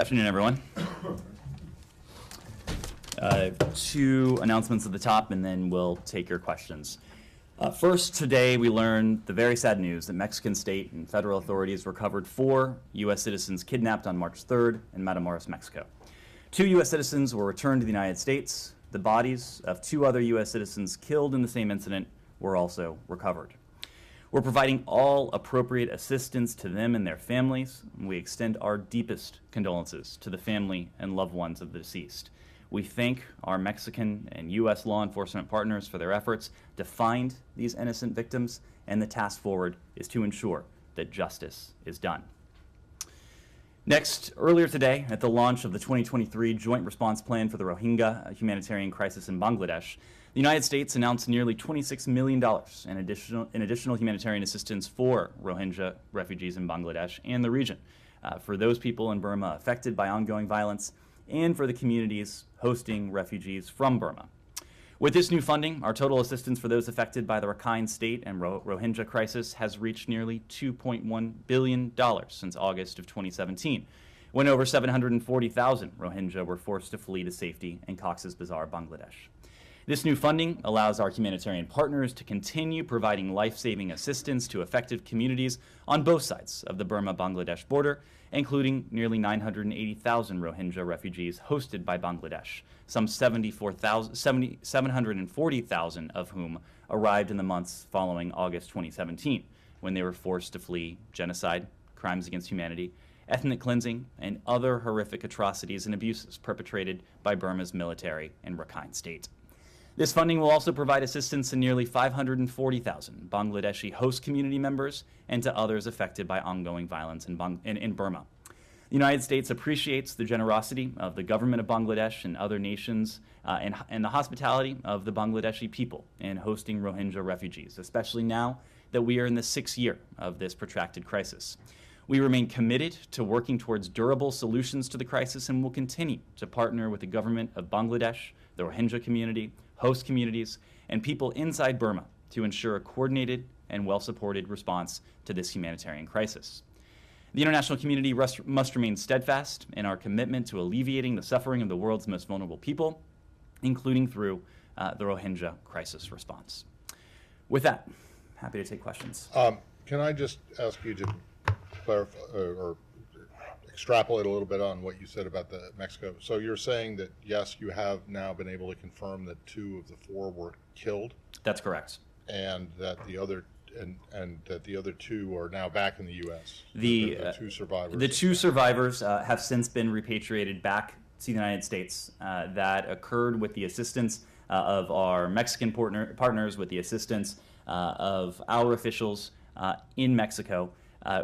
afternoon, everyone. Two announcements at the top, and then we'll take your questions. First, today we learned the very sad news that Mexican state and federal authorities recovered 4 U.S. citizens kidnapped on March 3rd in Matamoros, Mexico. 2 U.S. citizens were returned to the United States. The bodies of 2 other U.S. citizens killed in the same incident were also recovered. We're providing all appropriate assistance to them and their families. We extend our deepest condolences to the family and loved ones of the deceased. We thank our Mexican and U.S. law enforcement partners for their efforts to find these innocent victims, and the task forward is to ensure that justice is done. Next, earlier today, at the launch of the 2023 Joint Response Plan for the Rohingya humanitarian crisis in Bangladesh, the United States announced nearly $26 million in additional humanitarian assistance for Rohingya refugees in Bangladesh and the region, for those people in Burma affected by ongoing violence, and for the communities hosting refugees from Burma. With this new funding, our total assistance for those affected by the Rakhine State and Rohingya crisis has reached nearly $2.1 billion since August of 2017, when over 740,000 Rohingya were forced to flee to safety in Cox's Bazar, Bangladesh. This new funding allows our humanitarian partners to continue providing life-saving assistance to affected communities on both sides of the Burma-Bangladesh border, including nearly 980,000 Rohingya refugees hosted by Bangladesh, some 740,000 of whom arrived in the months following August 2017, when they were forced to flee genocide, crimes against humanity, ethnic cleansing, and other horrific atrocities and abuses perpetrated by Burma's military in Rakhine State. This funding will also provide assistance to nearly 540,000 Bangladeshi host community members and to others affected by ongoing violence in Burma. The United States appreciates the generosity of the government of Bangladesh and other nations and the hospitality of the Bangladeshi people in hosting Rohingya refugees, especially now that we are in the 6th year of this protracted crisis. We remain committed to working towards durable solutions to the crisis and will continue to partner with the government of Bangladesh, the Rohingya community, host communities, and people inside Burma to ensure a coordinated and well-supported response to this humanitarian crisis. The international community must remain steadfast in our commitment to alleviating the suffering of the world's most vulnerable people, including through the Rohingya crisis response. With that, happy to take questions. Can I just ask you to clarify or extrapolate a little bit on what you said about the Mexico? So you're saying that, yes, you have now been able to confirm that 2 of the 4 were killed? That's correct. And that the other that the other 2 are now back in the U.S. The 2 survivors. The 2 survivors have since been repatriated back to the United States. That occurred with the assistance of our Mexican partners, with the assistance of our officials in Mexico.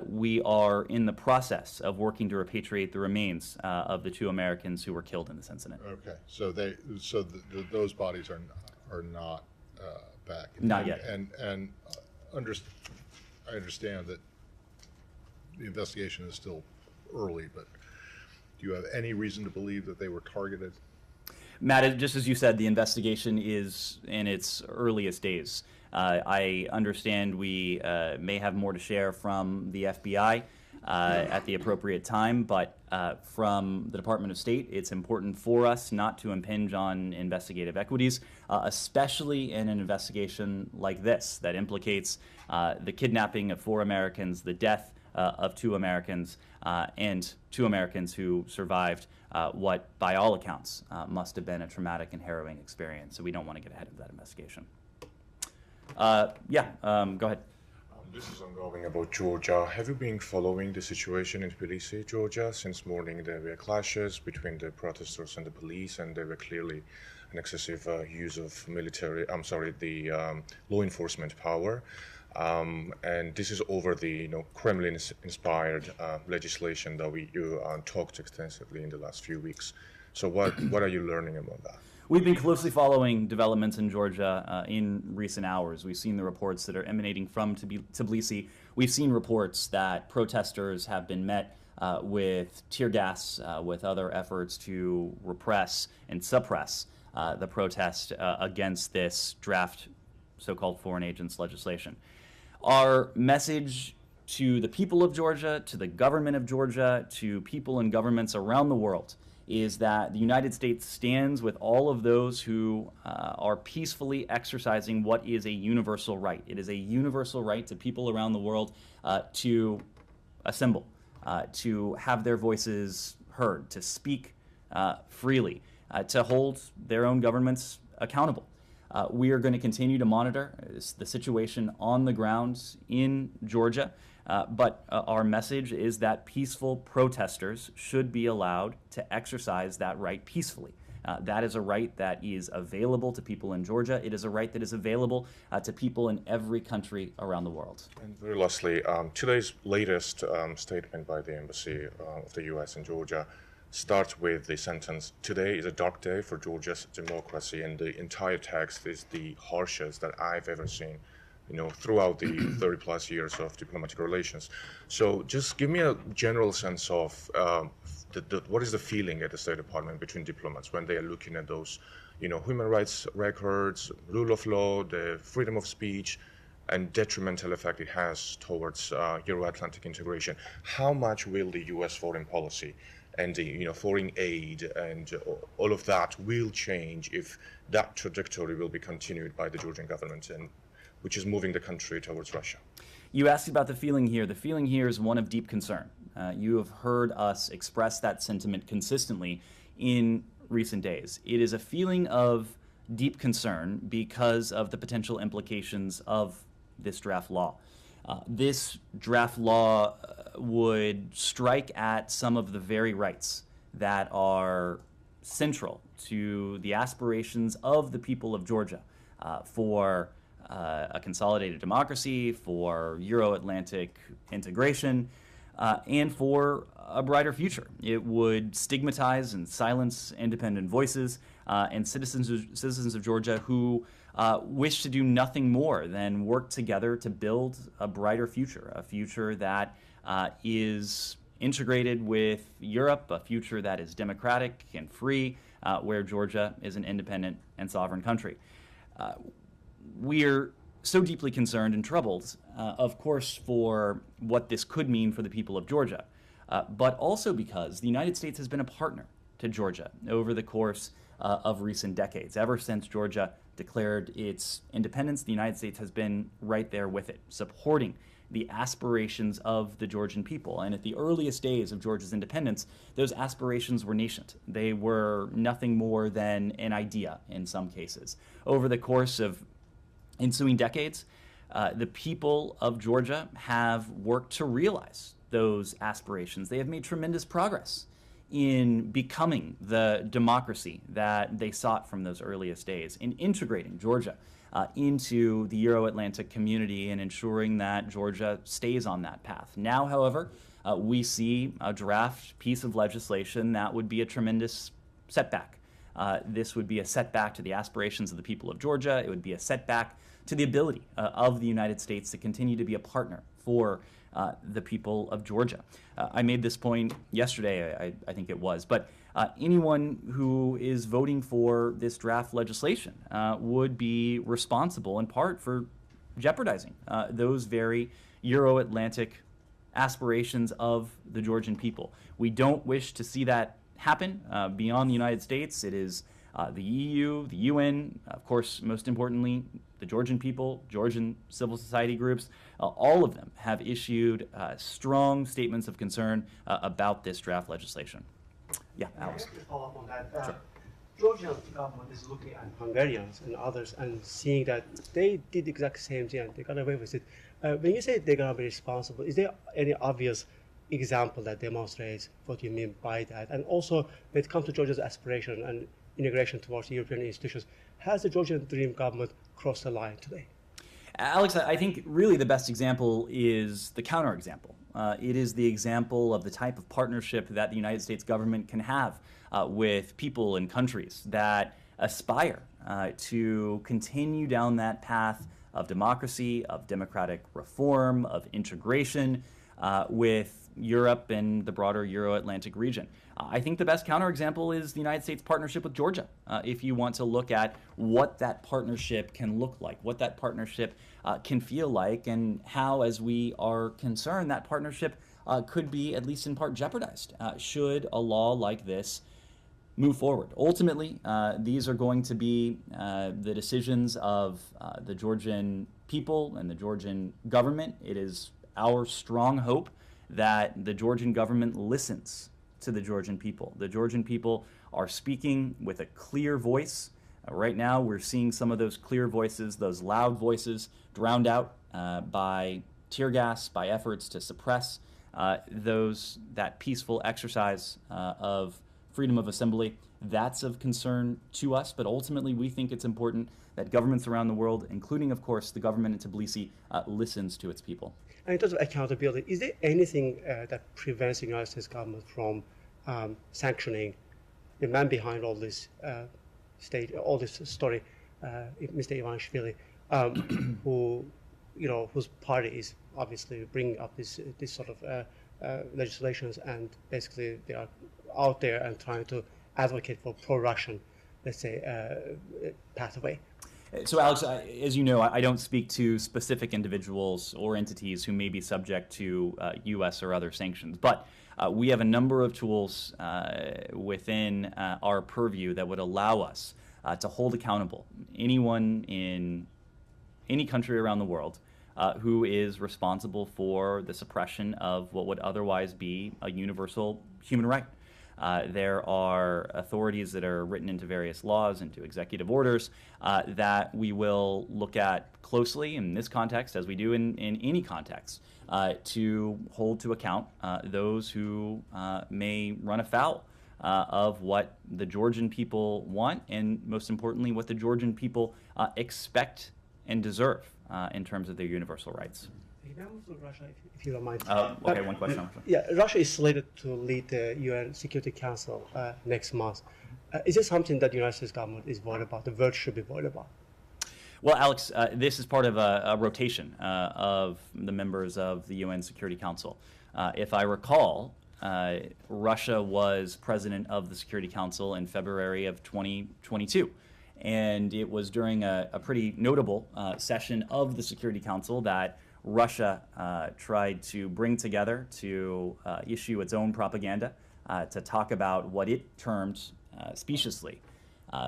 We are in the process of working to repatriate the remains of the 2 Americans who were killed in this incident. Okay, so those bodies are not back. Not yet. And I understand that the investigation is still early, but do you have any reason to believe that they were targeted? Matt, just as you said, the investigation is in its earliest days. I understand we may have more to share from the FBI at the appropriate time, but from the Department of State, it's important for us not to impinge on investigative equities, especially in an investigation like this that implicates the kidnapping of 4 Americans, the death of 2 Americans, and 2 Americans who survived what, by all accounts, must have been a traumatic and harrowing experience. So we don't want to get ahead of that investigation. Go ahead. This is ongoing about Georgia. Have you been following the situation in Tbilisi, Georgia? Since morning there were clashes between the protesters and the police, and there were clearly an excessive use of law enforcement power. And this is over the Kremlin-inspired legislation that you talked extensively in the last few weeks. So what are you learning about that? We've been closely following developments in Georgia in recent hours. We've seen the reports that are emanating from Tbilisi. We've seen reports that protesters have been met with tear gas, with other efforts to repress and suppress the protest against this draft so-called foreign agents legislation. Our message to the people of Georgia, to the government of Georgia, to people and governments around the world, is that the United States stands with all of those who are peacefully exercising what is a universal right. It is a universal right to people around the world to assemble, to have their voices heard, to speak freely, to hold their own governments accountable. We are going to continue to monitor the situation on the ground in Georgia, but our message is that peaceful protesters should be allowed to exercise that right peacefully. That is a right that is available to people in Georgia. It is a right that is available to people in every country around the world. And very lastly, today's latest statement by the Embassy of the U.S. in Georgia starts with the sentence, "Today is a dark day for Georgia's democracy," and the entire text is the harshest that I've ever seen, throughout the 30 plus years of diplomatic relations. So just give me a general sense of what is the feeling at the State Department between diplomats when they are looking at those, human rights records, rule of law, the freedom of speech, and detrimental effect it has towards Euro-Atlantic integration. How much will the U.S. foreign policy and the foreign aid and all of that will change if that trajectory will be continued by the Georgian government, and which is moving the country towards Russia? You asked about the feeling here. The feeling here is one of deep concern. You have heard us express that sentiment consistently in recent days. It is a feeling of deep concern because of the potential implications of this draft law. This draft law would strike at some of the very rights that are central to the aspirations of the people of Georgia for a consolidated democracy, for Euro-Atlantic integration, and for a brighter future. It would stigmatize and silence independent voices and citizens of Georgia who wish to do nothing more than work together to build a brighter future, a future that is integrated with Europe, a future that is democratic and free, where Georgia is an independent and sovereign country. We're so deeply concerned and troubled, of course, for what this could mean for the people of Georgia, but also because the United States has been a partner to Georgia over the course of recent decades. Ever since Georgia declared its independence, the United States has been right there with it, supporting the aspirations of the Georgian people. And at the earliest days of Georgia's independence, those aspirations were nascent. They were nothing more than an idea in some cases. Over the course of ensuing decades, the people of Georgia have worked to realize those aspirations. They have made tremendous progress in becoming the democracy that they sought from those earliest days, in integrating Georgia into the Euro-Atlantic community and ensuring that Georgia stays on that path. Now, however, we see a draft piece of legislation that would be a tremendous setback. This would be a setback to the aspirations of the people of Georgia. It would be a setback to the ability of the United States to continue to be a partner for the people of Georgia. I made this point yesterday, I think it was, but anyone who is voting for this draft legislation would be responsible in part for jeopardizing those very Euro-Atlantic aspirations of the Georgian people. We don't wish to see that happen beyond the United States. It is the EU, the UN, of course, most importantly, the Georgian people, Georgian civil society groups, all of them have issued strong statements of concern about this draft legislation. Yeah, Alex. To follow up on that, sure. Georgian government is looking at Hungarians and others and seeing that they did the exact same thing and they got away with it. When you say they're going to be responsible, is there any obvious example that demonstrates what you mean by that? And also, when it comes to Georgia's aspiration and integration towards European institutions, has the Georgian Dream government crossed the line today? Alex, I think really the best example is the counterexample. It is the example of the type of partnership that the United States government can have with people and countries that aspire to continue down that path of democracy, of democratic reform, of integration, with Europe and the broader Euro-Atlantic region. I think the best counterexample is the United States partnership with Georgia. If you want to look at what that partnership can look like, what that partnership can feel like, and how, as we are concerned, that partnership could be, at least in part, jeopardized should a law like this move forward. Ultimately, these are going to be the decisions of the Georgian people and the Georgian government. It is our strong hope that the Georgian government listens to the Georgian people. The Georgian people are speaking with a clear voice. Right now, we're seeing some of those clear voices, those loud voices, drowned out by tear gas, by efforts to suppress that peaceful exercise of freedom of assembly. That's of concern to us, but ultimately we think it's important that governments around the world, including, of course, the government in Tbilisi, listens to its people. And in terms of accountability, is there anything that prevents the United States government from sanctioning the man behind all this story, Mr. Ivanishvili, whose party is obviously bringing up this sort of legislations, and basically they are out there and trying to advocate for pro-Russian, let's say, pathway? So, Alex, as you know, I don't speak to specific individuals or entities who may be subject to U.S. or other sanctions, but we have a number of tools within our purview that would allow us to hold accountable anyone in any country around the world who is responsible for the suppression of what would otherwise be a universal human right. There are authorities that are written into various laws, into executive orders, that we will look at closely in this context, as we do in any context, to hold to account those who may run afoul of what the Georgian people want, and most importantly, what the Georgian people expect and deserve in terms of their universal rights. Russia, if you don't mind. Okay, one question. Yeah, Russia is slated to lead the UN Security Council next month. Is this something that the United States government is worried about, the world should be worried about? Well, Alex, this is part of a rotation of the members of the UN Security Council. If I recall, Russia was president of the Security Council in February of 2022. And it was during a pretty notable session of the Security Council that Russia tried to bring together to issue its own propaganda to talk about what it termed speciously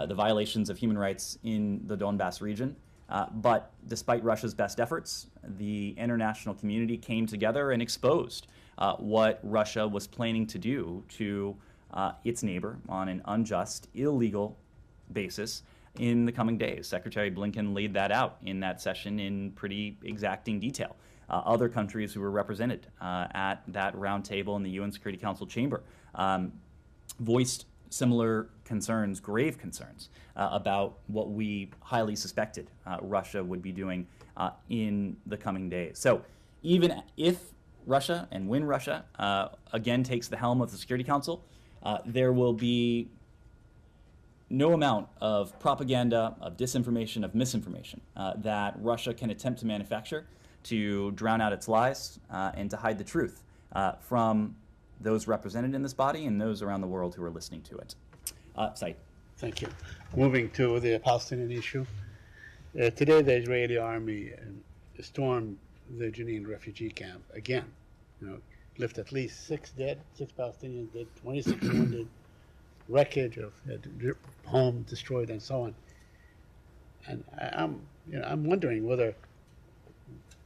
the violations of human rights in the Donbass region. But despite Russia's best efforts, the international community came together and exposed what Russia was planning to do to its neighbor on an unjust, illegal basis in the coming days. Secretary Blinken laid that out in that session in pretty exacting detail. Other countries who were represented at that roundtable in the UN Security Council chamber voiced similar concerns, grave concerns, about what we highly suspected Russia would be doing in the coming days. So even if Russia, and when Russia again takes the helm of the Security Council, there will be no amount of propaganda, of disinformation, of misinformation that Russia can attempt to manufacture to drown out its lies and to hide the truth from those represented in this body and those around the world who are listening to it. Said. Thank you. Moving to the Palestinian issue. Today, the Israeli army stormed the Jenin refugee camp again. Left at least 6 dead, 6 Palestinians dead, 26 wounded, wreckage of home destroyed, and so on. And I'm wondering whether,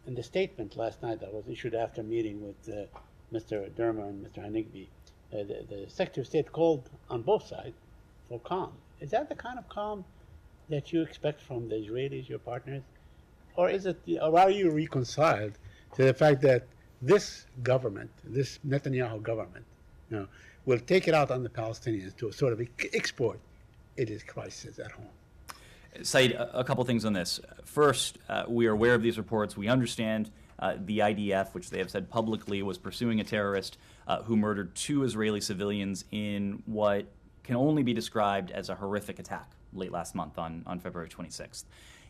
in the statement last night that was issued after meeting with Mr. Dermer and Mr. Hanigbi, the Secretary of State called on both sides for calm. Is that the kind of calm that you expect from the Israelis, your partners, or are you reconciled to the fact that this government, this Netanyahu government, will take it out on the Palestinians to sort of export its crisis at home? Said, a couple things on this. First, we are aware of these reports. We understand the IDF, which they have said publicly, was pursuing a terrorist who murdered 2 Israeli civilians in what can only be described as a horrific attack late last month on February 26th.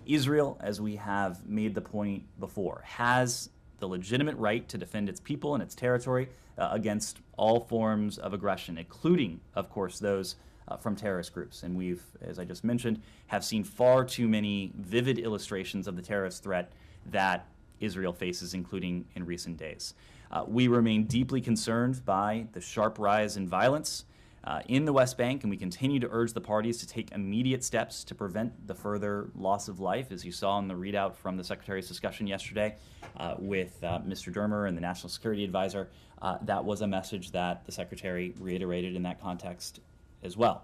Israel, as we have made the point before, has the legitimate right to defend its people and its territory against all forms of aggression, including, of course, those from terrorist groups. And we've, as I just mentioned, have seen far too many vivid illustrations of the terrorist threat that Israel faces, including in recent days. We remain deeply concerned by the sharp rise in violence in the West Bank, and we continue to urge the parties to take immediate steps to prevent the further loss of life. As you saw in the readout from the Secretary's discussion yesterday with Mr. Dermer and the National Security Advisor, that was a message that the Secretary reiterated in that context as well.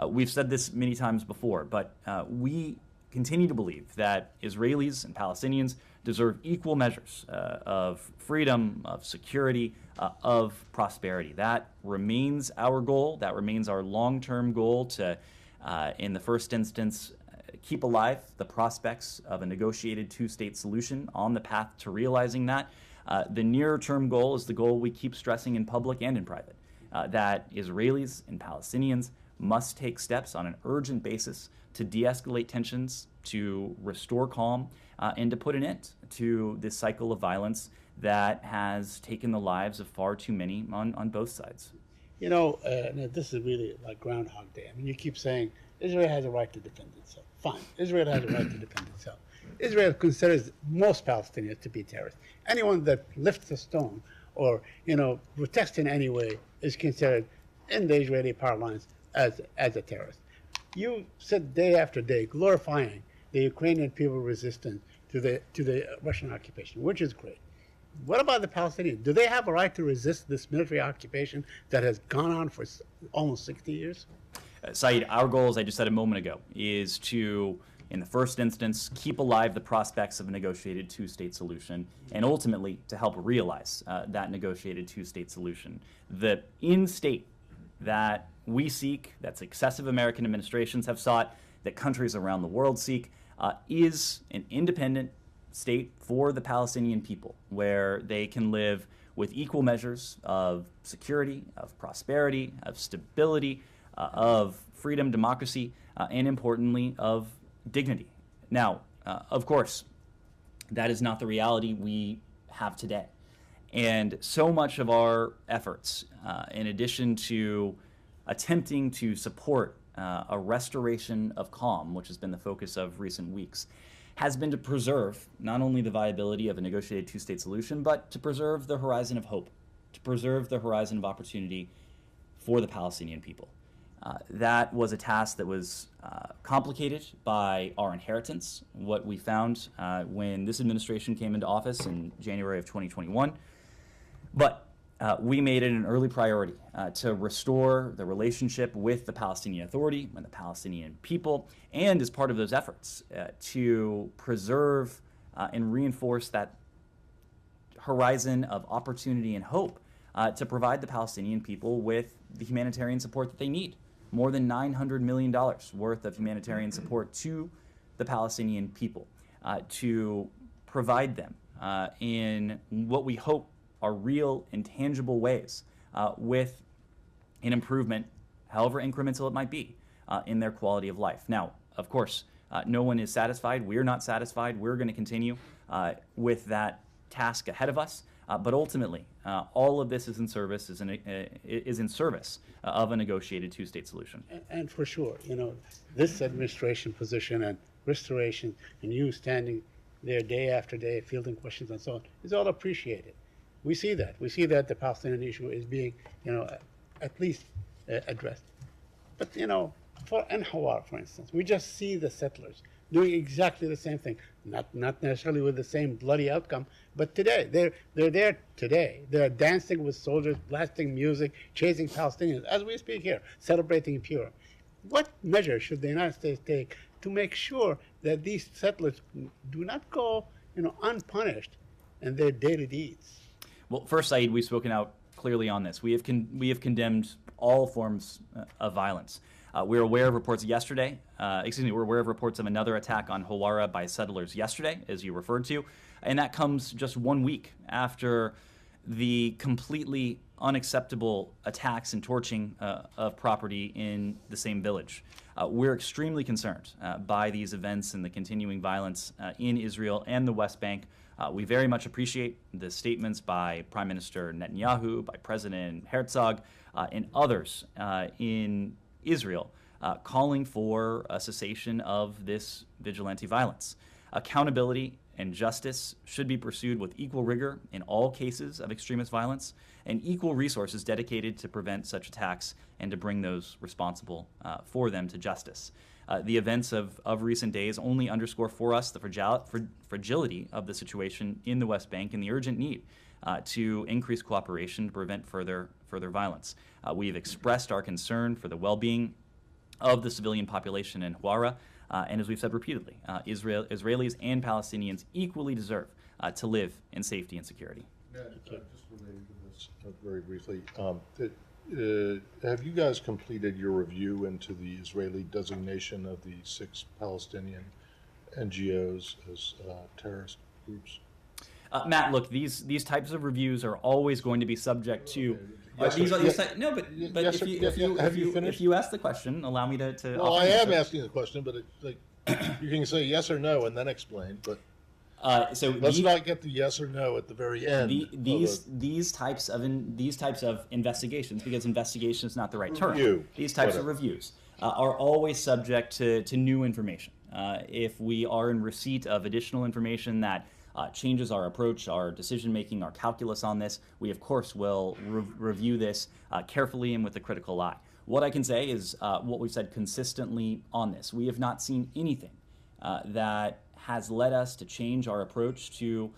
We've said this many times before, but we continue to believe that Israelis and Palestinians deserve equal measures of freedom, of security, of prosperity. That remains our goal. That remains our long-term goal to, in the first instance, keep alive the prospects of a negotiated two-state solution on the path to realizing that. The nearer-term goal is the goal we keep stressing in public and in private, that Israelis and Palestinians must take steps on an urgent basis to de-escalate tensions, to restore calm, and to put an end to this cycle of violence that has taken the lives of far too many on both sides. You know, this is really like Groundhog Day. I mean, you keep saying Israel has a right to defend itself. Fine, Israel has a right to defend itself. Israel considers most Palestinians to be terrorists. Anyone that lifts a stone or, protests in any way is considered, in the Israeli parlance, as a terrorist. You sit day after day glorifying the Ukrainian people's resistance to the Russian occupation, which is great. What about the Palestinians? Do they have a right to resist this military occupation that has gone on for almost 60 years? Saeed, our goal, as I just said a moment ago, is to, in the first instance, keep alive the prospects of a negotiated two-state solution, and ultimately to help realize that negotiated two-state solution. The in-state that we seek, that successive American administrations have sought, that countries around the world seek, is an independent state for the Palestinian people, where they can live with equal measures of security, of prosperity, of stability, of freedom, democracy, and importantly, of dignity. Now, of course, that is not the reality we have today. And so much of our efforts, in addition to attempting to support a restoration of calm, which has been the focus of recent weeks, has been to preserve not only the viability of a negotiated two-state solution, but to preserve the horizon of hope, to preserve the horizon of opportunity for the Palestinian people. That was a task that was complicated by our inheritance, what we found when this administration came into office in January of 2021. But we made it an early priority to restore the relationship with the Palestinian Authority and the Palestinian people, and as part of those efforts to preserve and reinforce that horizon of opportunity and hope to provide the Palestinian people with the humanitarian support that they need. More than $900 million worth of humanitarian support to the Palestinian people to provide them in what we hope are real and tangible ways with an improvement, however incremental it might be, in their quality of life. Now, of course, no one is satisfied. We're not satisfied. We're going to continue with that task ahead of us. But ultimately, all of this is in service of a negotiated two-state solution. And for sure, this administration position and restoration, and you standing there day after day fielding questions and so on, is all appreciated. We see that. We see that the Palestinian issue is being, at least addressed. But, for Hawar, for instance, we just see the settlers doing exactly the same thing. Not necessarily with the same bloody outcome, but today, they're there today. They're dancing with soldiers, blasting music, chasing Palestinians, as we speak here, celebrating in Purim. What measures should the United States take to make sure that these settlers do not go, unpunished in their daily deeds? Well, first, Saeed, we've spoken out clearly on this. We have condemned all forms of violence. We're aware of reports yesterday. We're aware of reports of another attack on Hawara by settlers yesterday, as you referred to, and that comes just 1 week after the completely unacceptable attacks and torching of property in the same village. We're extremely concerned by these events and the continuing violence in Israel and the West Bank We very much appreciate the statements by Prime Minister Netanyahu, by President Herzog, and others in Israel calling for a cessation of this vigilante violence. Accountability and justice should be pursued with equal rigor in all cases of extremist violence, and equal resources dedicated to prevent such attacks and to bring those responsible for them to justice. The events of recent days only underscore for us the fragility of the situation in the West Bank and the urgent need to increase cooperation to prevent further violence. We've expressed our concern for the well-being of the civilian population in Hawara, and as we've said repeatedly, Israelis and Palestinians equally deserve to live in safety and security. Yeah, just related to this very briefly, have you guys completed your review into the Israeli designation of the 6 Palestinian NGOs as terrorist groups? Matt, look, these types of reviews are always going to be subject to. Yes, No, but yes, if you ask the question, allow me to. Well, I am asking the question, but you can say yes or no and then explain. But so let's not get the yes or no at the very end. These types of investigations, because investigation is not the right term. These types of reviews are always subject to new information. If we are in receipt of additional information that changes our approach, our decision-making, our calculus on this, we of course will review this carefully and with a critical eye. What I can say is what we've said consistently on this. We have not seen anything that has led us to change our approach to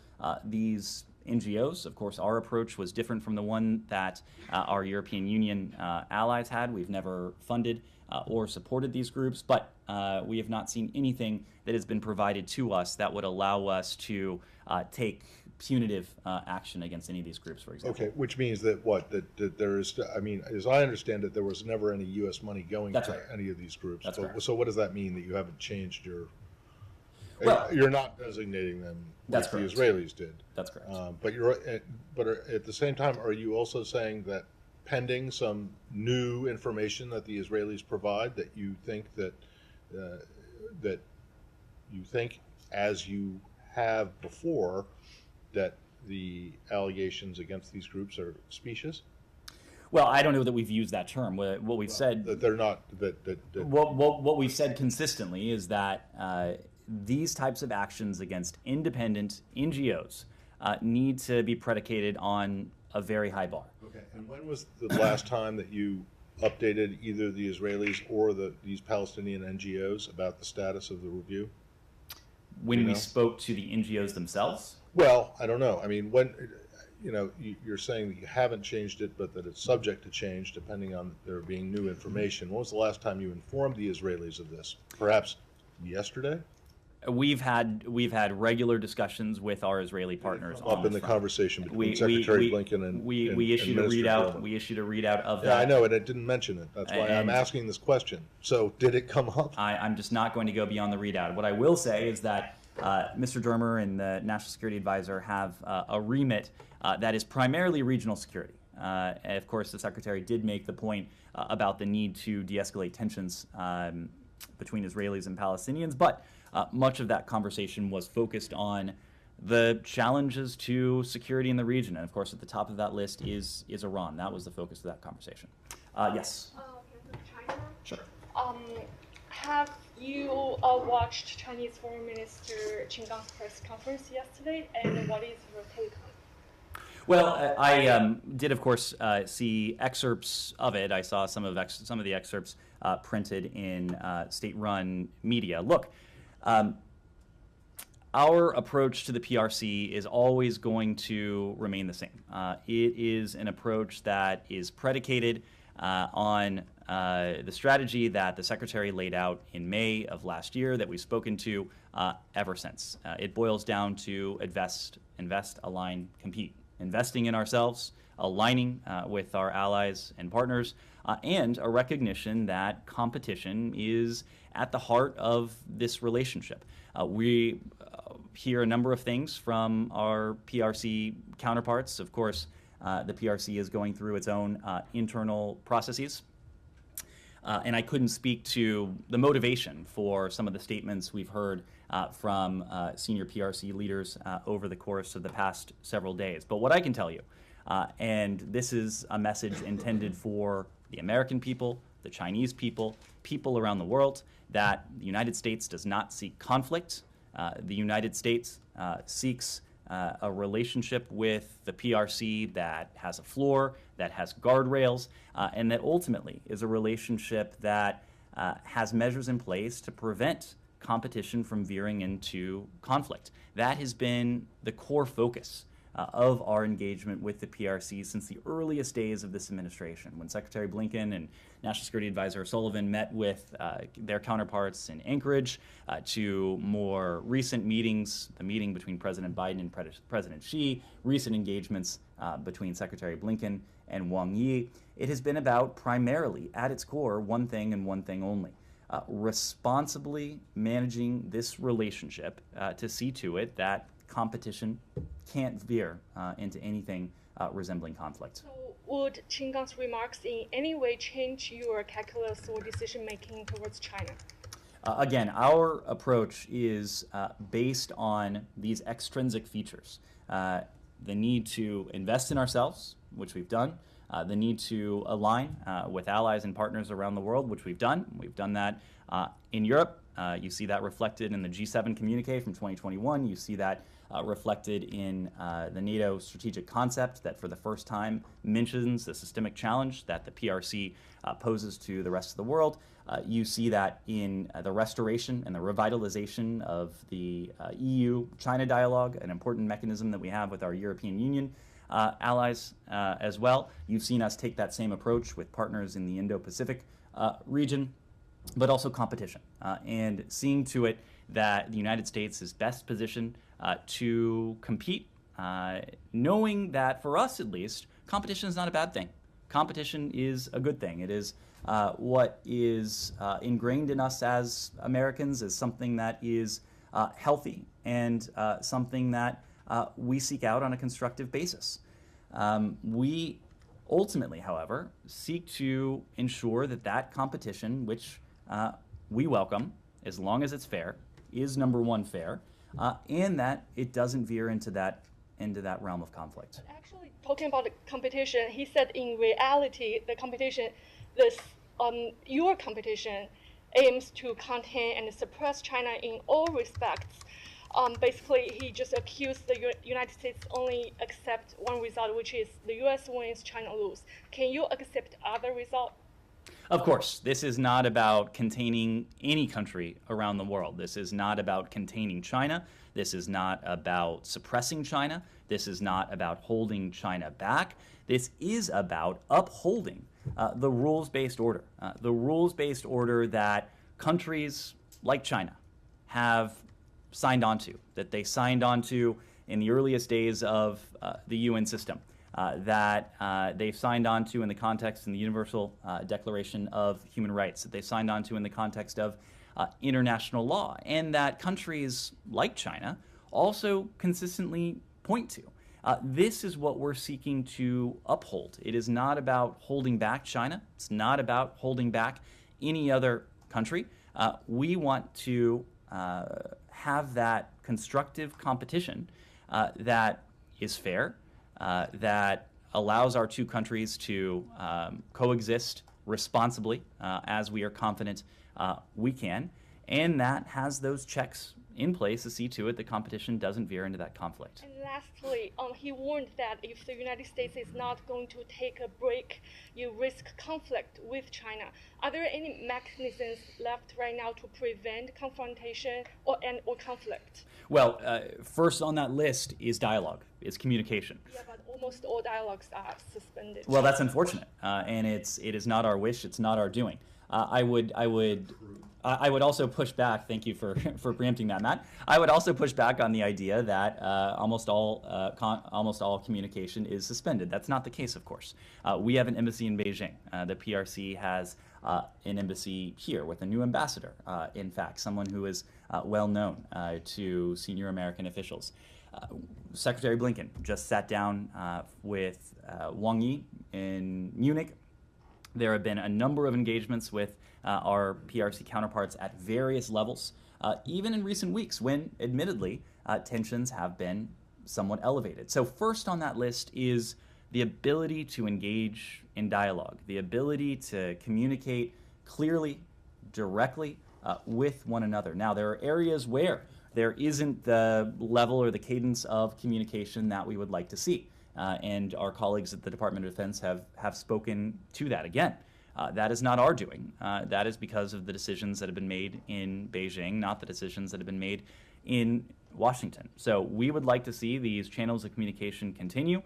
these NGOs. Of course, our approach was different from the one that our European Union allies had. We've never funded or supported these groups, but we have not seen anything that has been provided to us that would allow us to take punitive action against any of these groups, for example. Okay, which means that that there is, I mean, as I understand it, there was never any U.S. money going to any of these groups. That's right. So what does that mean, that you haven't changed your... Well, you're not designating them like the Israelis did. That's correct. But at the same time, are you also saying that pending some new information that the Israelis provide, that you think that as you have before, that the allegations against these groups are specious? Well, I don't know that we've used that term. What we've said that they're not what we've said consistently is that these types of actions against independent NGOs need to be predicated on a very high bar. Okay. And when was the last time that you updated either the Israelis or these Palestinian NGOs about the status of the review? When we spoke to the NGOs themselves? Well, I don't know. I mean, when you're saying that you haven't changed it, but that it's subject to change depending on there being new information. When was the last time you informed the Israelis of this? Perhaps yesterday? We've had regular discussions with our Israeli partners. Up in the conversation between Secretary Blinken and we issued a readout. We issued a readout of that. Yeah, I know, and it didn't mention it. That's why I'm asking this question. So, did it come up? I'm just not going to go beyond the readout. What I will say is that Mr. Dermer and the National Security Advisor have a remit that is primarily regional security. Of course, the Secretary did make the point about the need to de-escalate tensions between Israelis and Palestinians, but much of that conversation was focused on the challenges to security in the region. And of course, at the top of that list is Iran. That was the focus of that conversation. Yes? China? Sure. Have you watched Chinese Foreign Minister Qin Gang's press conference yesterday, and what is your take on it? Well, I did, of course, see excerpts of it. I saw some of the excerpts printed in state-run media. Look, our approach to the PRC is always going to remain the same. It is an approach that is predicated on the strategy that the Secretary laid out in May of last year that we've spoken to ever since. It boils down to invest, align, compete. Investing in ourselves, aligning with our allies and partners, and a recognition that competition is at the heart of this relationship. We hear a number of things from our PRC counterparts. Of course, the PRC is going through its own internal processes. And I couldn't speak to the motivation for some of the statements we've heard from senior PRC leaders over the course of the past several days. But what I can tell you, and this is a message intended for the American people, the Chinese people, people around the world, that the United States does not seek conflict. The United States seeks a relationship with the PRC that has a floor, that has guardrails, and that ultimately is a relationship that has measures in place to prevent competition from veering into conflict. That has been the core focus of our engagement with the PRC since the earliest days of this administration, when Secretary Blinken and National Security Advisor Sullivan met with their counterparts in Anchorage, to more recent meetings, the meeting between President Biden and President Xi, recent engagements between Secretary Blinken and Wang Yi. It has been about primarily, at its core, one thing and one thing only. Responsibly managing this relationship to see to it that competition can't veer into anything resembling conflict. So would Qingang's remarks in any way change your calculus or decision making towards China? Again, our approach is based on these extrinsic features. The need to invest in ourselves, which we've done. The need to align with allies and partners around the world, which we've done. We've done that in Europe. You see that reflected in the G7 communique from 2021. You see that reflected in the NATO strategic concept that for the first time mentions the systemic challenge that the PRC poses to the rest of the world. You see that in the restoration and the revitalization of the EU-China dialogue, an important mechanism that we have with our European Union allies as well. You've seen us take that same approach with partners in the Indo-Pacific region, but also competition, and seeing to it that the United States is best positioned to compete, knowing that for us at least, competition is not a bad thing. Competition is a good thing. It is what is ingrained in us as Americans as something that is healthy and something that we seek out on a constructive basis. We ultimately, however, seek to ensure that that competition, which we welcome, as long as it's fair, is number one fair, and that it doesn't veer into that realm of conflict. Actually, talking about the competition, he said in reality, the competition, your competition aims to contain and suppress China in all respects. Basically, he just accused the United States only accept one result, which is the U.S. wins, China lose. Can you accept other result? Of course, this is not about containing any country around the world. This is not about containing China. This is not about suppressing China. This is not about holding China back. This is about upholding the rules-based order. The rules-based order that countries like China have signed onto, that they signed onto in the earliest days of the UN system. That they've signed on to in the context in the Universal Declaration of Human Rights, that they signed on to in the context of international law, and that countries like China also consistently point to. This is what we're seeking to uphold. It is not about holding back China. It's not about holding back any other country. We want to have that constructive competition that is fair, that allows our two countries to coexist responsibly, as we are confident we can, and that has those checks in place to see to it that competition doesn't veer into that conflict. And lastly, he warned that if the United States is not going to take a break, you risk conflict with China. Are there any mechanisms left right now to prevent confrontation or conflict? Well, first on that list is dialogue, is communication. Yeah, but almost all dialogues are suspended. Well, that's unfortunate, and it is not our wish. It's not our doing. I would also push back. Thank you for preempting that, Matt. I would also push back on the idea that almost all communication is suspended. That's not the case, of course. We have an embassy in Beijing. The PRC has an embassy here with a new ambassador. In fact, someone who is well known to senior American officials. Secretary Blinken just sat down with Wang Yi in Munich There have been a number of engagements with our PRC counterparts at various levels, even in recent weeks when, admittedly, tensions have been somewhat elevated. So first on that list is the ability to engage in dialogue, the ability to communicate clearly, directly with one another. Now, there are areas where there isn't the level or the cadence of communication that we would like to see. And our colleagues at the Department of Defense have spoken to that again. That is not our doing. That is because of the decisions that have been made in Beijing, not the decisions that have been made in Washington. So we would like to see these channels of communication continue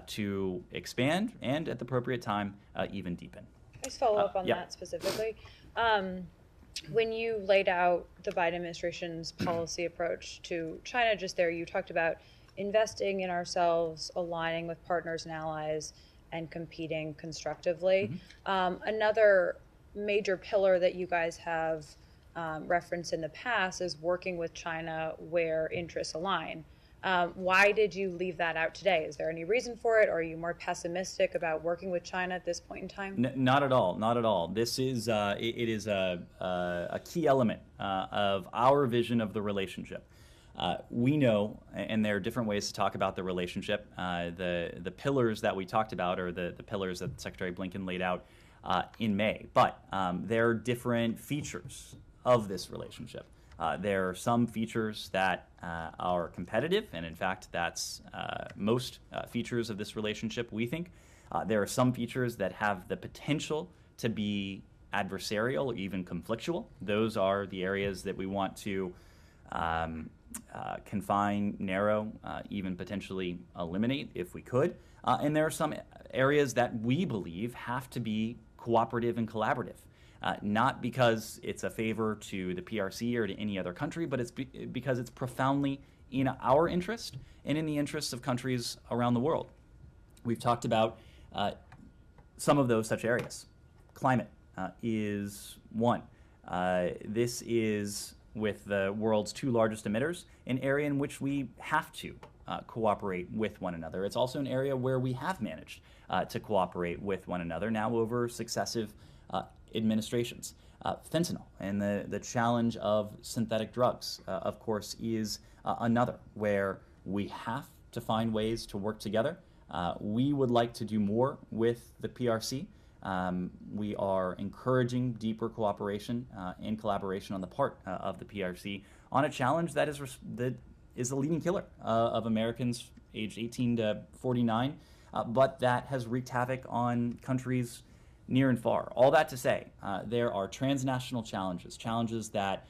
to expand and, at the appropriate time, even deepen. Just follow up on yeah. that specifically. When you laid out the Biden administration's policy approach to China just there, you talked about investing in ourselves, aligning with partners and allies, and competing constructively. Another major pillar that you guys have referenced in the past is working with China where interests align. Why did you leave that out today? Is there any reason for it? Or are you more pessimistic about working with China at this point in time? Not at all. Not at all. This is it is a key element of our vision of the relationship. We know, and there are different ways to talk about the relationship. The pillars that we talked about are the pillars that Secretary Blinken laid out in May. But there are different features of this relationship. There are some features that are competitive, and in fact, that's most features of this relationship, we think. There are some features that have the potential to be adversarial or even conflictual. Those are the areas that we want to confine, narrow, even potentially eliminate if we could. And there are some areas that we believe have to be cooperative and collaborative. Not because it's a favor to the PRC or to any other country, but it's because it's profoundly in our interest and in the interests of countries around the world. We've talked about some of those such areas. Climate is one. This is, with the world's two largest emitters, an area in which we have to cooperate with one another. It's also an area where we have managed to cooperate with one another now over successive administrations. Fentanyl and the challenge of synthetic drugs, of course, is another where we have to find ways to work together. We would like to do more with the PRC. We are encouraging deeper cooperation and collaboration on the part of the PRC on a challenge that is the leading killer of Americans aged 18 to 49, but that has wreaked havoc on countries near and far. All that to say, there are transnational challenges that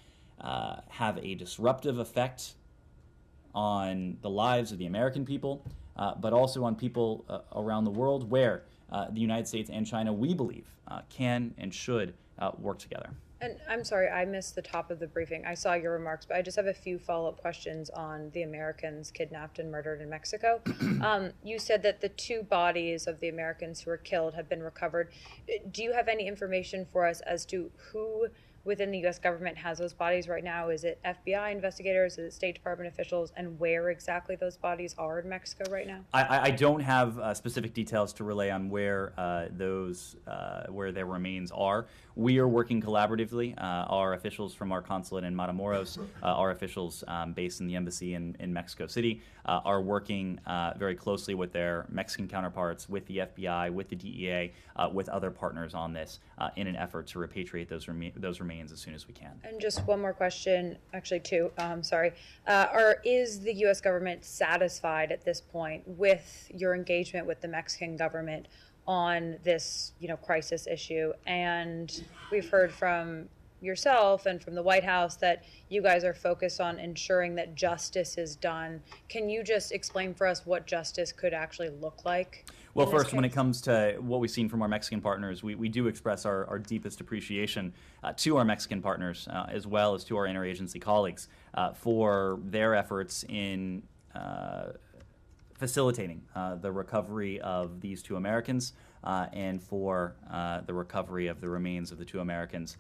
have a disruptive effect on the lives of the American people, but also on people around the world where the United States and China, we believe, can and should work together. And I'm sorry, I missed the top of the briefing. I saw your remarks, but I just have a few follow-up questions on the Americans kidnapped and murdered in Mexico. You said that the two bodies of the Americans who were killed have been recovered. Do you have any information for us as to who within the U.S. government has those bodies right now? Is it FBI investigators? Is it State Department officials? And where exactly those bodies are in Mexico right now? I don't have specific details to relay on where where their remains are. We are working collaboratively. Our officials from our consulate in Matamoros, our officials based in the embassy in Mexico City, are working very closely with their Mexican counterparts, with the FBI, with the DEA, with other partners on this in an effort to repatriate those remains as soon as we can. And just one more question, actually two, sorry. Is the U.S. government satisfied at this point with your engagement with the Mexican government on this, crisis issue? And we've heard from yourself and from the White House that you guys are focused on ensuring that justice is done. Can you just explain for us what justice could actually look like? Well, first, when it comes to what we've seen from our Mexican partners, we do express our deepest appreciation to our Mexican partners, as well as to our interagency colleagues, for their efforts in facilitating the recovery of these two Americans and for the recovery of the remains of the two Americans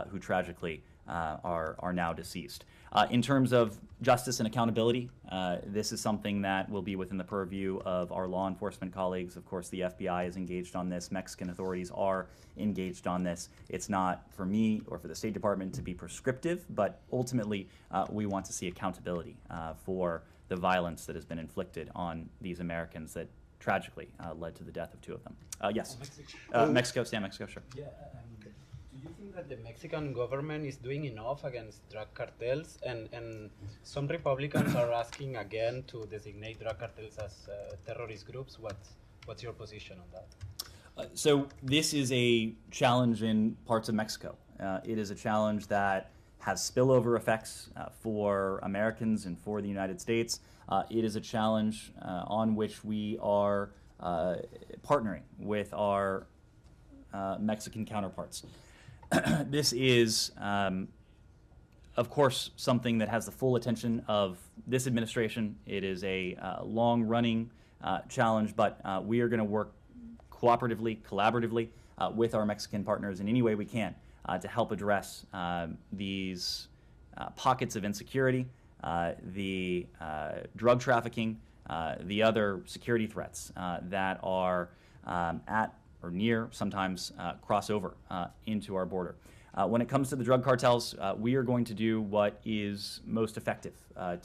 who tragically are now deceased. In terms of justice and accountability, this is something that will be within the purview of our law enforcement colleagues. Of course, the FBI is engaged on this. Mexican authorities are engaged on this. It's not for me or for the State Department to be prescriptive, but ultimately we want to see accountability for the violence that has been inflicted on these Americans that tragically led to the death of 2 of them. Yes. Mexico, sure. Yeah, do you think that the Mexican government is doing enough against drug cartels? And some Republicans are asking again to designate drug cartels as terrorist groups. What's your position on that? So this is a challenge in parts of Mexico. It is a challenge that has spillover effects for Americans and for the United States. It is a challenge on which we are partnering with our Mexican counterparts. This is, of course, something that has the full attention of this administration. It is a long-running challenge, but we are going to work cooperatively, collaboratively with our Mexican partners in any way we can to help address these pockets of insecurity, the drug trafficking, the other security threats that are at or near, sometimes cross over into our border. When it comes to the drug cartels, we are going to do what is most effective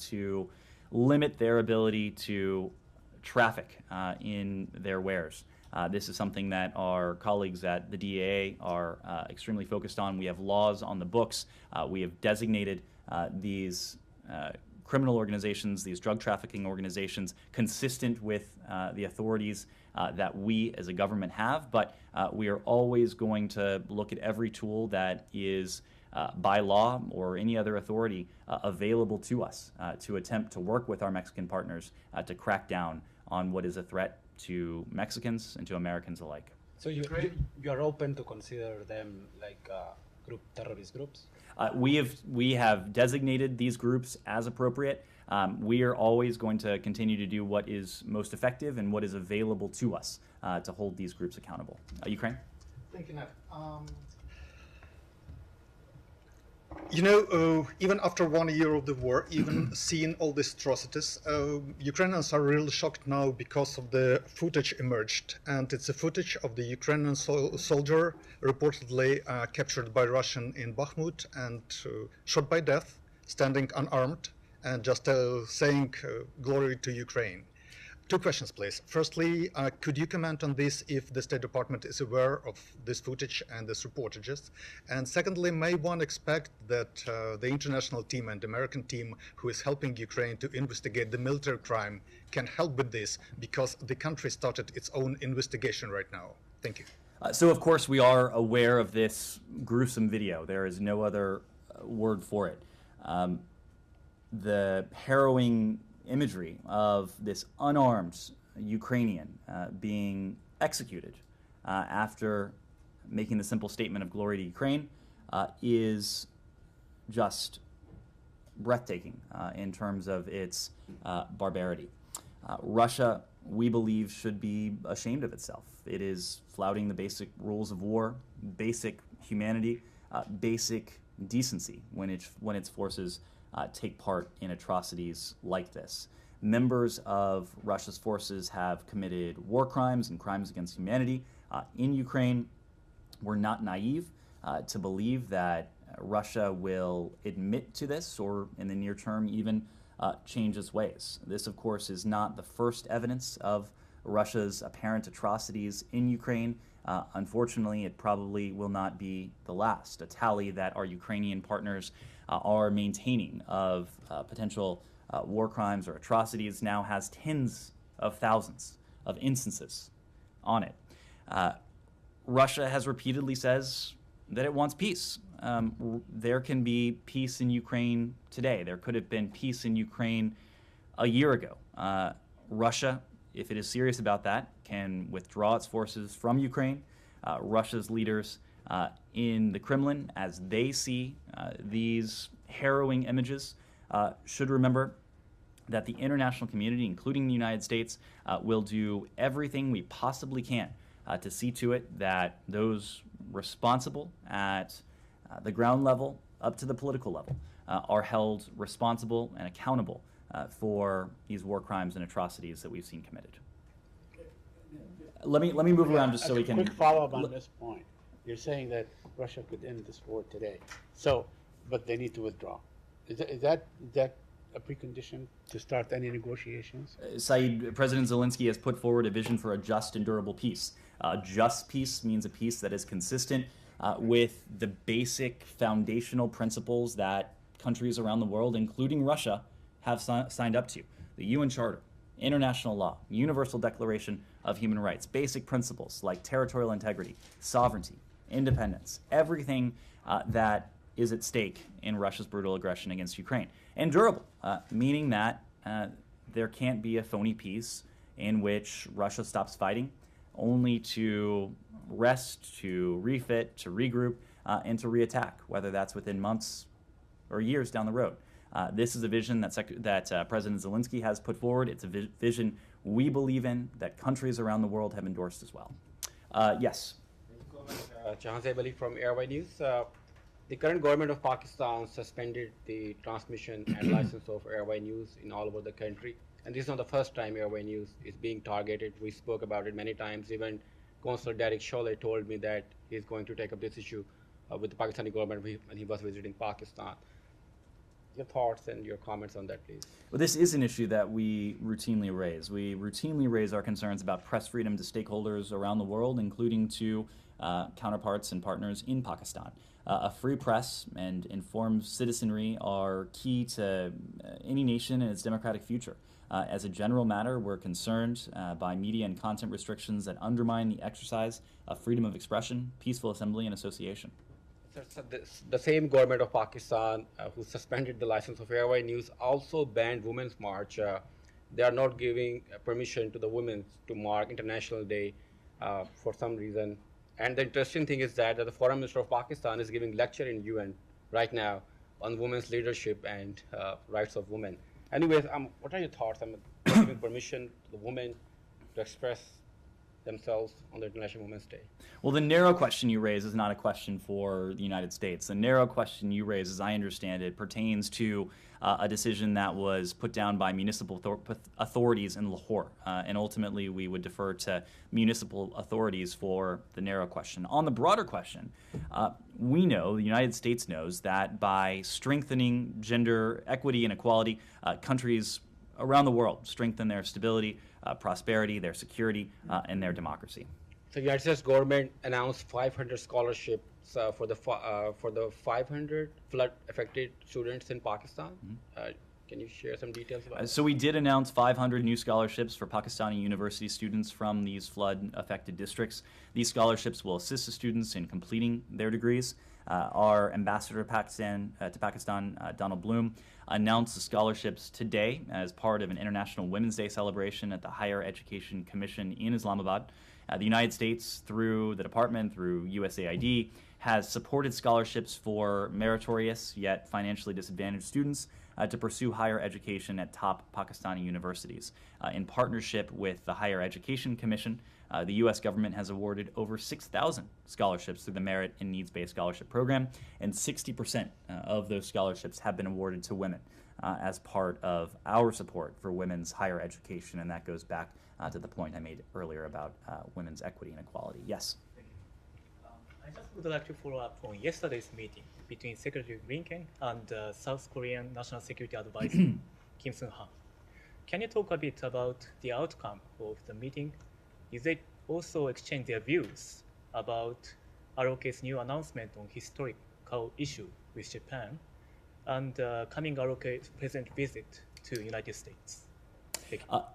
to limit their ability to traffic in their wares. This is something that our colleagues at the DEA are extremely focused on. We have laws on the books. We have designated these criminal organizations, these drug trafficking organizations, consistent with the authorities that we as a government have, but we are always going to look at every tool that is by law or any other authority available to us to attempt to work with our Mexican partners to crack down on what is a threat to Mexicans and to Americans alike. So you are open to consider them like terrorist groups? We have designated these groups as appropriate. We are always going to continue to do what is most effective and what is available to us to hold these groups accountable. Ukraine? Thank you, Ned. You know, even after 1 year of the war, even seeing all these atrocities, Ukrainians are really shocked now because of the footage emerged. And it's a footage of the Ukrainian soldier reportedly captured by Russian in Bakhmut and shot by death, standing unarmed and just saying glory to Ukraine. 2 questions, please. Firstly, could you comment on this if the State Department is aware of this footage and these reportages? And secondly, may one expect that the international team and American team who is helping Ukraine to investigate the military crime can help with this because the country started its own investigation right now? Thank you. So, of course, we are aware of this gruesome video. There is no other word for it. The harrowing imagery of this unarmed Ukrainian being executed after making the simple statement of glory to Ukraine is just breathtaking in terms of its barbarity. Russia, we believe, should be ashamed of itself. It is flouting the basic rules of war, basic humanity, basic decency when its forces take part in atrocities like this. Members of Russia's forces have committed war crimes and crimes against humanity in Ukraine. We're not naive to believe that Russia will admit to this or in the near term even change its ways. This, of course, is not the first evidence of Russia's apparent atrocities in Ukraine. Unfortunately, it probably will not be the last. A tally that our Ukrainian partners are maintaining of potential war crimes or atrocities now has tens of thousands of instances on it. Russia has repeatedly says that it wants peace. There can be peace in Ukraine today. There could have been peace in Ukraine a year ago. Russia, if it is serious about that, can withdraw its forces from Ukraine. Russia's leaders in the Kremlin, as they see these harrowing images, should remember that the international community, including the United States, will do everything we possibly can to see to it that those responsible at the ground level up to the political level, are held responsible and accountable for these war crimes and atrocities that we've seen committed. Let me move around just so we can. Quick follow-up on this point. You're saying that Russia could end this war today, but they need to withdraw. Is that a precondition to start any negotiations? Saeed, President Zelensky has put forward a vision for a just and durable peace. Just peace means a peace that is consistent with the basic foundational principles that countries around the world, including Russia, have signed up to. The UN Charter, international law, Universal Declaration of Human Rights, basic principles like territorial integrity, sovereignty, independence, everything that is at stake in Russia's brutal aggression against Ukraine. And durable, meaning that there can't be a phony peace in which Russia stops fighting only to rest, to refit, to regroup, and to reattack, whether that's within months or years down the road. This is a vision that President Zelensky has put forward. It's a vision we believe in, that countries around the world have endorsed as well. Yes? Jahan Zaibali from Airway News. The current government of Pakistan suspended the transmission and license of Airway News in all over the country. And this is not the first time Airway News is being targeted. We spoke about it many times. Even Consul Derek Sholay told me that he's going to take up this issue with the Pakistani government when he was visiting Pakistan. Your thoughts and your comments on that, please. Well, this is an issue that we routinely raise. We routinely raise our concerns about press freedom to stakeholders around the world, including to counterparts and partners in Pakistan. A free press and informed citizenry are key to any nation and its democratic future. As a general matter, we're concerned by media and content restrictions that undermine the exercise of freedom of expression, peaceful assembly, and association. So the same government of Pakistan who suspended the license of Airway News also banned Women's March. They are not giving permission to the women to mark International Day for some reason. And the interesting thing is that the Foreign Minister of Pakistan is giving lecture in UN right now on women's leadership and rights of women. Anyways, what are your thoughts on giving permission to the women to express themselves on the International Women's Day? Well, the narrow question you raise is not a question for the United States. The narrow question you raise, as I understand it, pertains to a decision that was put down by municipal authorities in Lahore. And ultimately, we would defer to municipal authorities for the narrow question. On the broader question, we know, the United States knows, that by strengthening gender equity and equality, countries around the world strengthen their stability, prosperity, their security, and their democracy. So the United States government announced 500 scholarships for the 500 flood-affected students in Pakistan. Mm-hmm. Can you share some details about that? So we did announce 500 new scholarships for Pakistani university students from these flood-affected districts. These scholarships will assist the students in completing their degrees. Our ambassador to Pakistan, Donald Bloom, announced the scholarships today as part of an International Women's Day celebration at the Higher Education Commission in Islamabad. The United States, through the department, through USAID, has supported scholarships for meritorious yet financially disadvantaged students to pursue higher education at top Pakistani universities. In partnership with the Higher Education Commission, the U.S. government has awarded over 6,000 scholarships through the Merit and Needs-Based Scholarship Program, and 60% of those scholarships have been awarded to women as part of our support for women's higher education, and that goes back to the point I made earlier about women's equity and equality. Yes? I just would like to follow up on yesterday's meeting between Secretary Blinken and South Korean National Security Advisor Kim Seung-han. Can you talk a bit about the outcome of the meeting? Did they also exchange their views about ROK's new announcement on historical issue with Japan and coming ROK's present visit to the United States?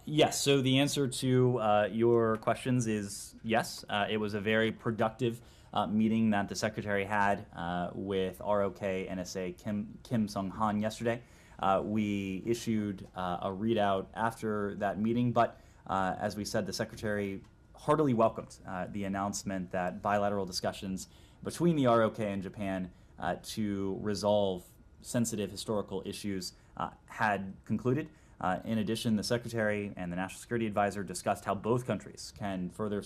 Yes, so the answer to your questions is yes. It was a very productive meeting that the Secretary had with ROK NSA Kim Seung-han yesterday. We issued a readout after that meeting, but as we said, the Secretary heartily welcomed the announcement that bilateral discussions between the ROK and Japan to resolve sensitive historical issues had concluded. In addition, the Secretary and the National Security Advisor discussed how both countries can further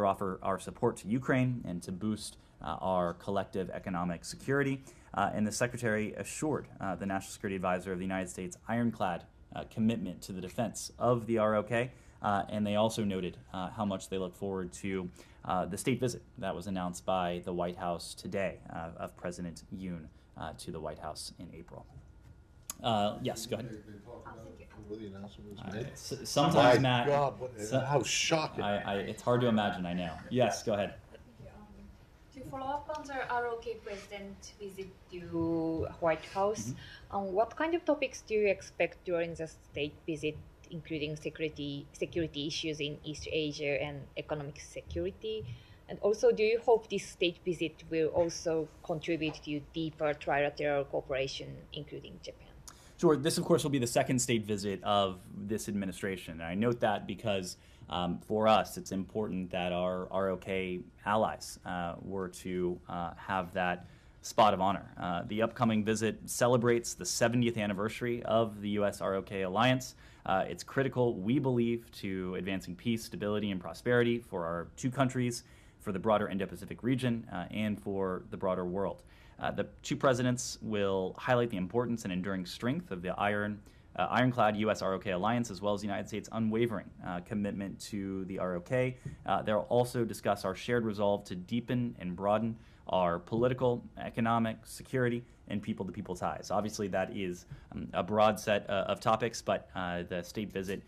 offer our support to Ukraine and to boost our collective economic security. And the Secretary assured the National Security Advisor of the United States ironclad commitment to the defense of the ROK. And they also noted how much they look forward to the state visit that was announced by the White House today of President Yoon to the White House in April. Yes, go ahead. They talked about it before the announcement was made. Sometimes, My Matt. God, how shocking! It's hard to imagine. I know. Yes, go ahead. To follow up on the ROK president visit to White House, what kind of topics do you expect during the state visit, including security issues in East Asia and economic security? And also, do you hope this state visit will also contribute to deeper trilateral cooperation, including Japan? Sure. This, of course, will be the second state visit of this administration. And I note that because for us, it's important that our ROK allies were to have that spot of honor. The upcoming visit celebrates the 70th anniversary of the U.S. ROK alliance. It's critical, we believe, to advancing peace, stability, and prosperity for our two countries, for the broader Indo-Pacific region, and for the broader world. The two presidents will highlight the importance and enduring strength of the ironclad U.S. ROK alliance, as well as the United States' unwavering commitment to the ROK. They'll also discuss our shared resolve to deepen and broaden our political, economic, security, and people-to-people ties. Obviously, that is a broad set of topics, but the state visit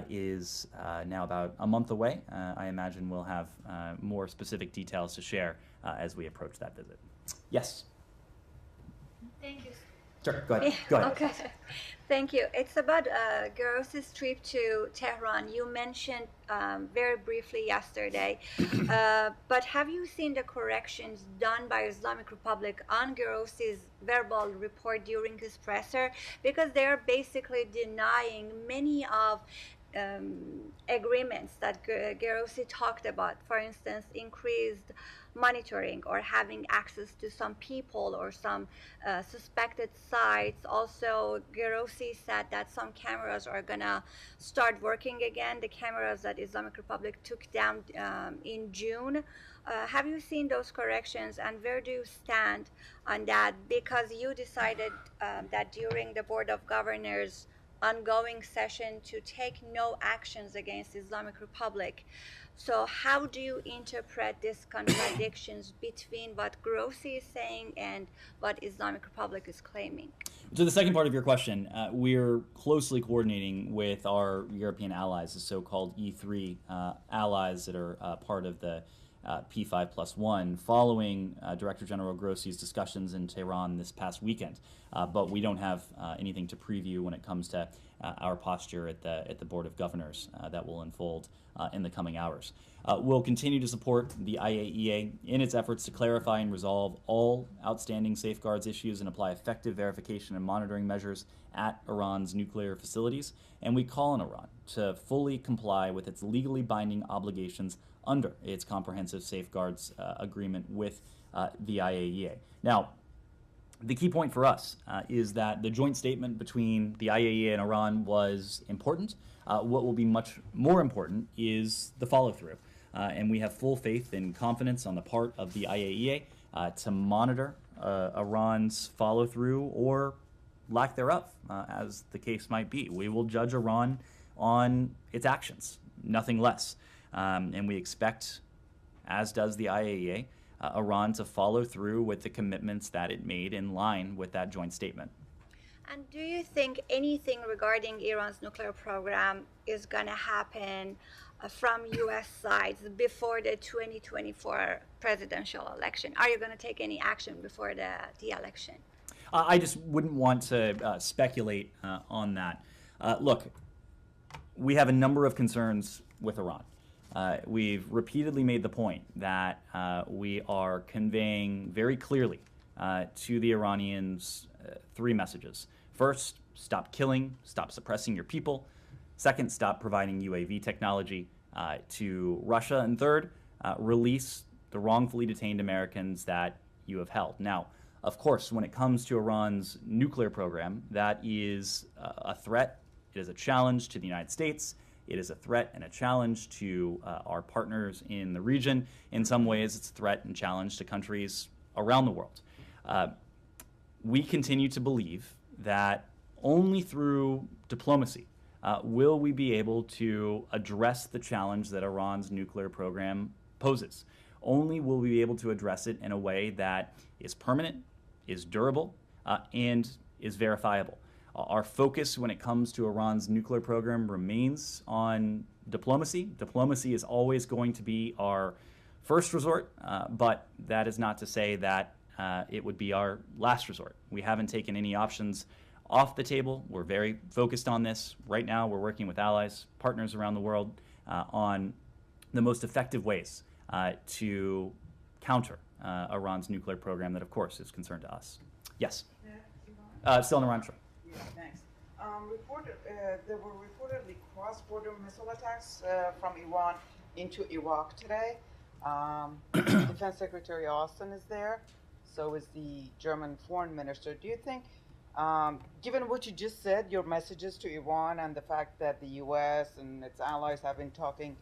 is now about a month away. I imagine we'll have more specific details to share as we approach that visit. Yes? Thank you. Sure, go ahead. Go ahead. Okay, thank you. It's about Gross's trip to Tehran. You mentioned very briefly yesterday, but have you seen the corrections done by Islamic Republic on Gross's verbal report during his presser? Because they're basically denying many of agreements that Grossi talked about. For instance, increased monitoring or having access to some people or some suspected sites. Also, Grossi said that some cameras are gonna start working again, the cameras that Islamic Republic took down in June. Have you seen those corrections, and where do you stand on that? Because you decided that during the Board of Governors ongoing session to take no actions against Islamic Republic. So how do you interpret these contradictions between what Grossi is saying and what Islamic Republic is claiming? To the second part of your question, we're closely coordinating with our European allies, the so-called E3 allies that are part of the P5+1, following Director General Grossi's discussions in Tehran this past weekend. But we don't have anything to preview when it comes to our posture at the Board of Governors that will unfold in the coming hours. We'll continue to support the IAEA in its efforts to clarify and resolve all outstanding safeguards issues and apply effective verification and monitoring measures at Iran's nuclear facilities. And we call on Iran to fully comply with its legally binding obligations under its comprehensive safeguards agreement with the IAEA. Now, the key point for us is that the joint statement between the IAEA and Iran was important. What will be much more important is the follow-through. And we have full faith and confidence on the part of the IAEA to monitor Iran's follow-through or lack thereof, as the case might be. We will judge Iran on its actions, nothing less. And we expect, as does the IAEA, Iran to follow through with the commitments that it made in line with that joint statement. And do you think anything regarding Iran's nuclear program is going to happen from U.S. sides before the 2024 presidential election? Are you going to take any action before the election? I just wouldn't want to speculate on that. Look, we have a number of concerns with Iran. We've repeatedly made the point that we are conveying very clearly to the Iranians three messages. First, stop killing, stop suppressing your people. Second, stop providing UAV technology to Russia. And third, release the wrongfully detained Americans that you have held. Now, of course, when it comes to Iran's nuclear program, that is a threat. It is a challenge to the United States It is a threat and a challenge to our partners in the region. In some ways, it's a threat and challenge to countries around the world. We continue to believe that only through diplomacy will we be able to address the challenge that Iran's nuclear program poses. Only will we be able to address it in a way that is permanent, is durable, and is verifiable. Our focus when it comes to Iran's nuclear program remains on diplomacy. Diplomacy is always going to be our first resort, but that is not to say that it would be our last resort. We haven't taken any options off the table. We're very focused on this. Right now, we're working with allies, partners around the world on the most effective ways to counter Iran's nuclear program that, of course, is concerned to us. Yes? Still in Iran, sure. Yeah, thanks. There were reportedly cross-border missile attacks from Iran into Iraq today. Defense Secretary Austin is there. So is the German foreign minister. Do you think, given what you just said, your messages to Iran and the fact that the U.S. and its allies have been talking,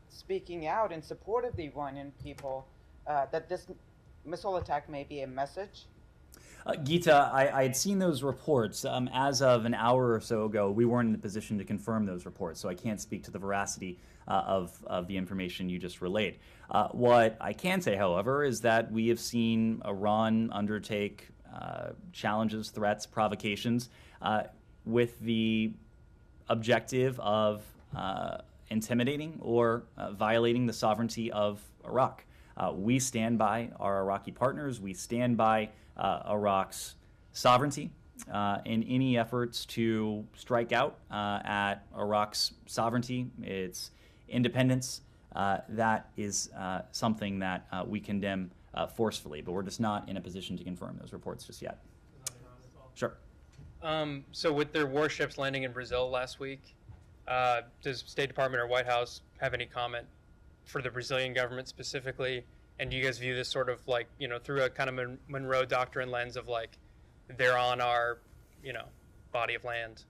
speaking out in support of the Iranian people, that this missile attack may be a message? Gita, I had seen those reports. As of an hour or so ago, we weren't in a position to confirm those reports, so I can't speak to the veracity of the information you just relayed. What I can say, however, is that we have seen Iran undertake challenges, threats, provocations with the objective of intimidating or violating the sovereignty of Iraq. We stand by our Iraqi partners. We stand by Iraq's sovereignty in any efforts to strike out at Iraq's sovereignty, its independence. That is something that we condemn forcefully, but we're just not in a position to confirm those reports just yet. Sure. So with their warships landing in Brazil last week, does State Department or White House have any comment for the Brazilian government specifically? And do you guys view this sort of like, through a kind of Monroe Doctrine lens of like, they're on our, body of land?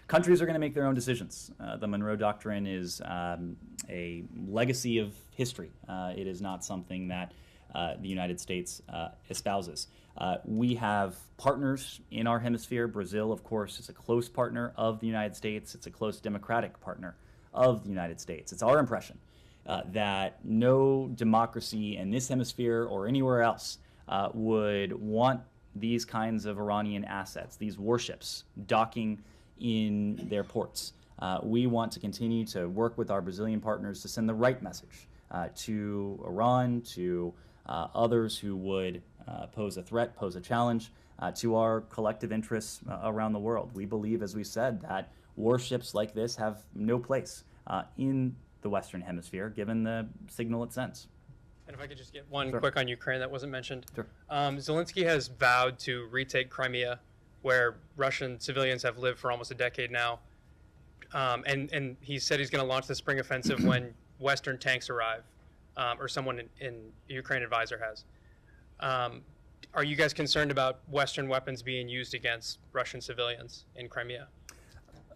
Countries are going to make their own decisions. The Monroe Doctrine is a legacy of history. It is not something that the United States espouses. We have partners in our hemisphere. Brazil, of course, is a close partner of the United States. It's a close democratic partner of the United States. It's our impression that no democracy in this hemisphere or anywhere else would want these kinds of Iranian assets, these warships, docking in their ports. We want to continue to work with our Brazilian partners to send the right message to Iran, to others who would pose a threat, pose a challenge to our collective interests around the world. We believe, as we said, that warships like this have no place in the Western Hemisphere, given the signal it sends. And if I could just get one Sure. quick on Ukraine that wasn't mentioned. Sure. Zelensky has vowed to retake Crimea, where Russian civilians have lived for almost a decade now. And he said he's going to launch the spring offensive when Western tanks arrive, or someone in Ukraine advisor has. Are you guys concerned about Western weapons being used against Russian civilians in Crimea?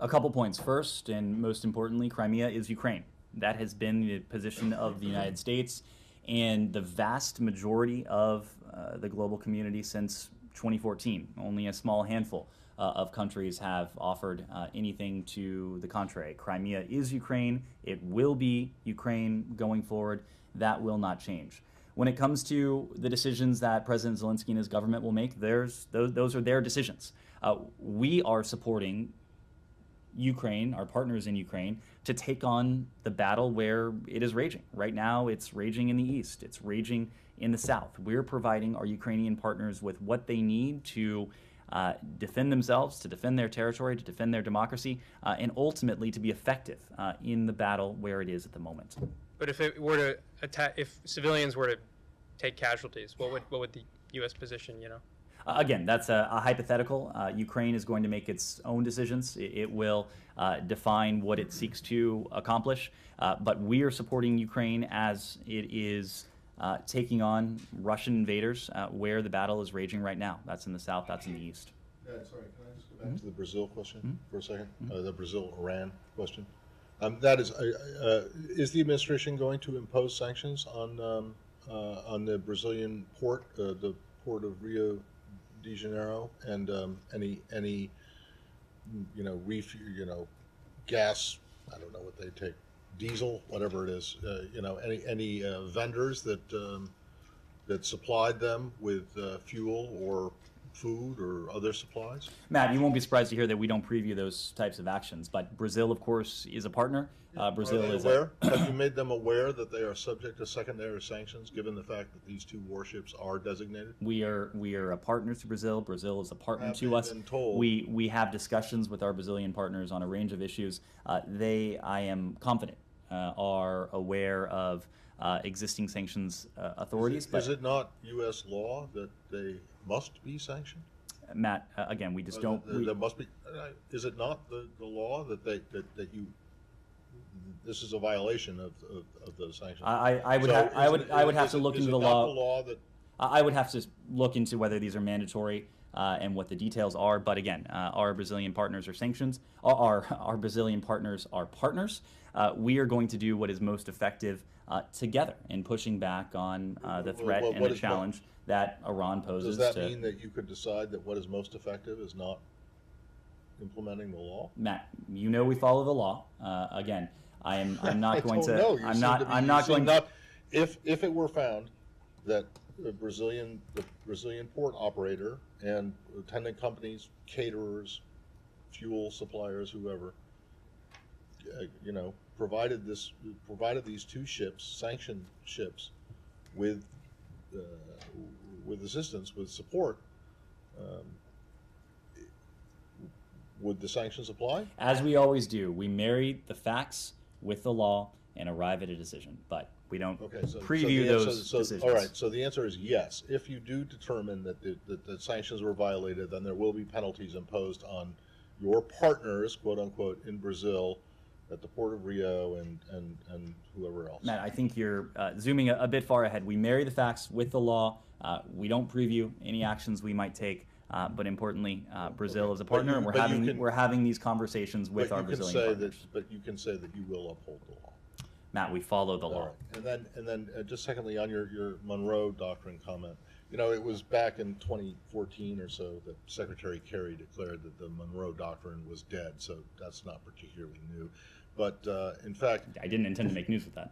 A couple points. First, and most importantly, Crimea is Ukraine. That has been the position of the United States and the vast majority of the global community since 2014. Only a small handful of countries have offered anything to the contrary. Crimea is Ukraine. It will be Ukraine going forward. That will not change. When it comes to the decisions that President Zelensky and his government will make, those are their decisions. We are supporting Ukraine, our partners in Ukraine, to take on the battle where it is raging. Right now, it's raging in the east. It's raging in the south. We're providing our Ukrainian partners with what they need to defend themselves, to defend their territory, to defend their democracy, and ultimately to be effective in the battle where it is at the moment. But if it were to attack, if civilians were to take casualties, what would the U.S. position, Again, that's a hypothetical. Ukraine is going to make its own decisions. It will define what it seeks to accomplish. But we are supporting Ukraine as it is taking on Russian invaders where the battle is raging right now. That's in the south, that's in the east. Sorry, can I just go back to the Brazil question for a second? The Brazil-Iran question. That is the administration going to impose sanctions on the Brazilian port, the port of Rio de Janeiro, and any gas? I don't know what they take, diesel, whatever it is. Any vendors that supplied them with fuel or food or other supplies? Matt, you won't be surprised to hear that we don't preview those types of actions, but Brazil, of course, is a partner. Brazil Are they is aware? Have you made them aware that they are subject to secondary sanctions, given the fact that these two warships are designated? We are a partner to Brazil. Brazil is a partner Have to they us. been told? We have discussions with our Brazilian partners on a range of issues. They, I am confident, are aware of existing sanctions authorities. Is it not U.S. law that they must be sanctioned? Matt, again, we just don't. There must be. Is it not the law that you? This is a violation of those sanctions. I would have to look into the law. The law that I would have to look into whether these are mandatory and what the details are. But again, our Brazilian partners are sanctions. Our Brazilian partners are partners. We are going to do what is most effective together in pushing back on the threat and the challenge that Iran poses. Does that mean that you could decide that what is most effective is not implementing the law? Matt, you know we follow the law. Again, I'm not going to. Know. I'm not going to. If it were found that the Brazilian port operator and attendant companies, caterers, fuel suppliers, whoever, provided these two ships, sanctioned ships, with assistance, with support, would the sanctions apply? As we always do, we marry the facts with the law and arrive at a decision, but we don't preview those decisions. All right, so the answer is yes. If you do determine that the sanctions were violated, then there will be penalties imposed on your partners, quote unquote, in Brazil, at the port of Rio and whoever else. Matt, I think you're zooming a bit far ahead. We marry the facts with the law. We don't preview any actions we might take. But importantly, Brazil is a partner, and we're having these conversations with our Brazilian partners. But you can say that you will uphold the law. Matt, we follow the law. Right. And then just secondly, on your Monroe Doctrine comment, it was back in 2014 or so that Secretary Kerry declared that the Monroe Doctrine was dead. So that's not particularly new. But in fact, I didn't intend to make news with that.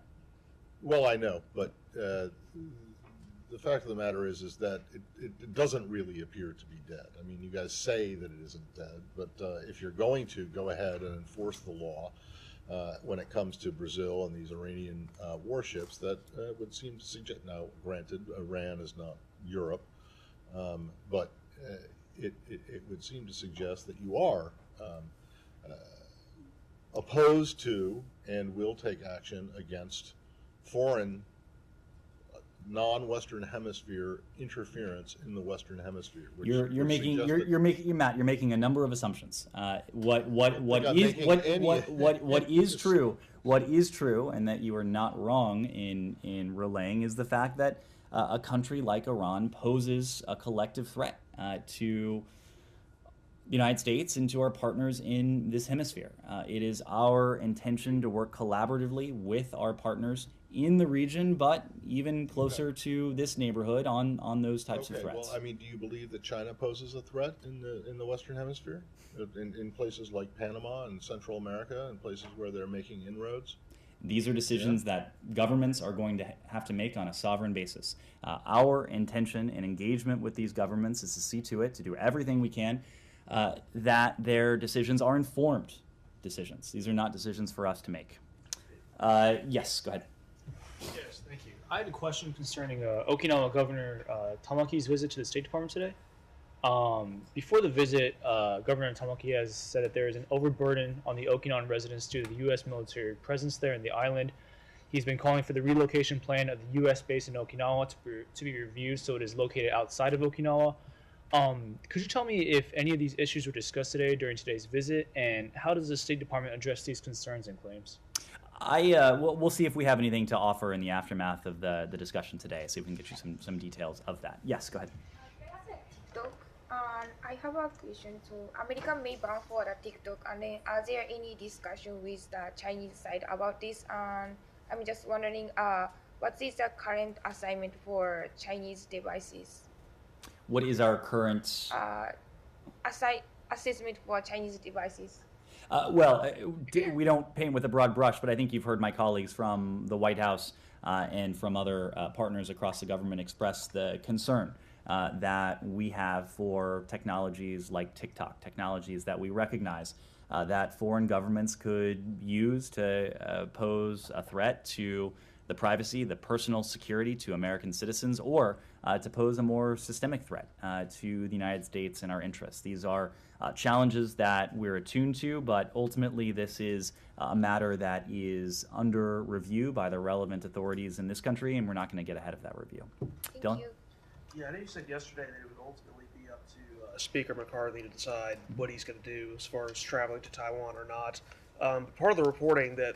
Well, I know, but the fact of the matter is that it doesn't really appear to be dead. I mean, you guys say that it isn't dead, but if you're going to go ahead and enforce the law when it comes to Brazil and these Iranian warships, that would seem to suggest, now granted, Iran is not Europe, but it would seem to suggest that you are opposed to and will take action against foreign non-Western Hemisphere interference in the Western Hemisphere. You're making a number of assumptions. What is true, and that you are not wrong in relaying, is the fact that a country like Iran poses a collective threat to the United States and to our partners in this hemisphere. It is our intention to work collaboratively with our partners in the region, but even closer to this neighborhood on those types of threats. Well, I mean, do you believe that China poses a threat in the Western Hemisphere, in places like Panama and Central America, and places where they're making inroads? These are decisions that governments are going to have to make on a sovereign basis. Our intention and engagement with these governments is to see to it, to do everything we can, that their decisions are informed decisions. These are not decisions for us to make. Yes, go ahead. Yes, thank you. I had a question concerning Okinawa Governor Tamaki's visit to the State Department today. Before the visit, Governor Tamaki has said that there is an overburden on the Okinawan residents due to the U.S. military presence there in the island. He's been calling for the relocation plan of the U.S. base in Okinawa to be reviewed so it is located outside of Okinawa. Could you tell me if any of these issues were discussed today during today's visit, and how does the State Department address these concerns and claims? We'll see if we have anything to offer in the aftermath of the discussion today, see if we can get you some details of that. Yes, go ahead. There's a TikTok And I have a question. So, America may ban for the TikTok, and then are there any discussion with the Chinese side about this? And I'm just wondering, what is the current assignment for Chinese devices? What is our current? Assessment for Chinese devices. We don't paint with a broad brush, but I think you've heard my colleagues from the White House and from other partners across the government express the concern that we have for technologies like TikTok, technologies that we recognize that foreign governments could use to pose a threat to the privacy, the personal security to American citizens, or to pose a more systemic threat to the United States and our interests. These are challenges that we're attuned to, but ultimately this is a matter that is under review by the relevant authorities in this country, and we're not going to get ahead of that review. Dylan? Yeah, I know you said yesterday that it would ultimately be up to Speaker McCarthy to decide what he's going to do as far as traveling to Taiwan or not. Part of the reporting that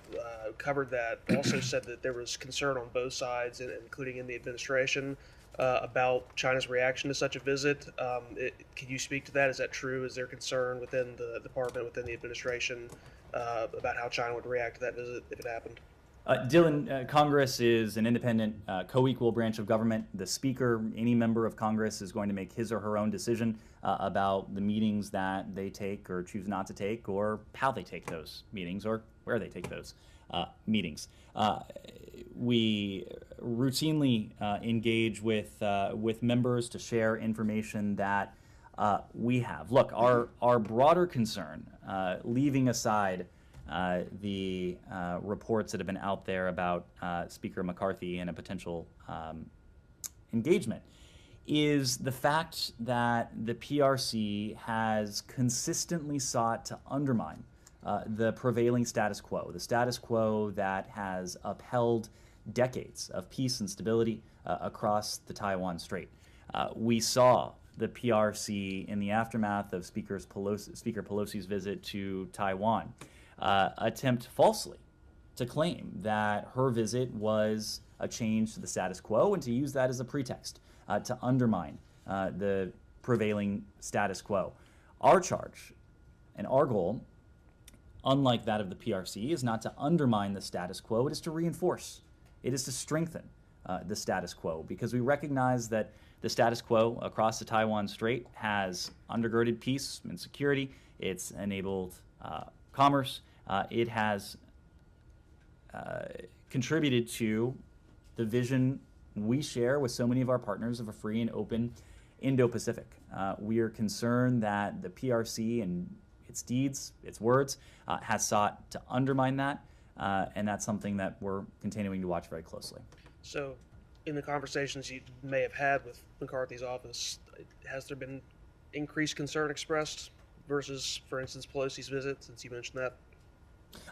covered that also said that there was concern on both sides, including in the administration, about China's reaction to such a visit. Can you speak to that? Is that true? Is there concern within the department, within the administration, about how China would react to that visit if it happened? Dylan, Congress is an independent, co-equal branch of government. The Speaker, any member of Congress, is going to make his or her own decision about the meetings that they take or choose not to take, or how they take those meetings, or where they take those meetings. We routinely engage with members to share information that we have. Look, our broader concern, leaving aside the reports that have been out there about Speaker McCarthy and a potential engagement, is the fact that the PRC has consistently sought to undermine the prevailing status quo, the status quo that has upheld decades of peace and stability across the Taiwan Strait. We saw the PRC in the aftermath of Speaker Pelosi's visit to Taiwan attempt falsely to claim that her visit was a change to the status quo and to use that as a pretext to undermine the prevailing status quo. Our charge and our goal, unlike that of the PRC, is not to undermine the status quo, it is to reinforce, it is to strengthen the status quo, because we recognize that the status quo across the Taiwan Strait has undergirded peace and security, it's enabled commerce, it has contributed to the vision we share with so many of our partners of a free and open Indo-Pacific. We are concerned that the PRC and its deeds, its words, has sought to undermine that, and that's something that we're continuing to watch very closely. So, in the conversations you may have had with McCarthy's office, has there been increased concern expressed versus, for instance, Pelosi's visit, since you mentioned that?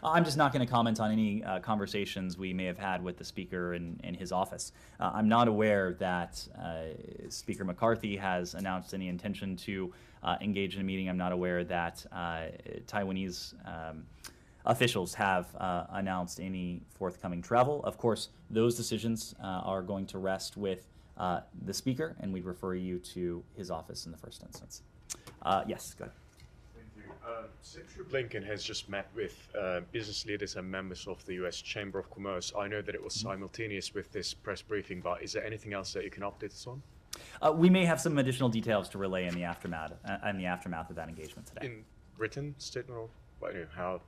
I'm just not going to comment on any conversations we may have had with the Speaker and his office. I'm not aware that Speaker McCarthy has announced any intention to engage in a meeting. I'm not aware that Taiwanese officials have announced any forthcoming travel. Of course, those decisions are going to rest with the Speaker, and we'd refer you to his office in the first instance. Yes, go ahead. Secretary Blinken has just met with business leaders and members of the U.S. Chamber of Commerce. I know that it was simultaneous with this press briefing, but is there anything else that you can update us on? We may have some additional details to relay in the aftermath of that engagement today. In written statement, or how?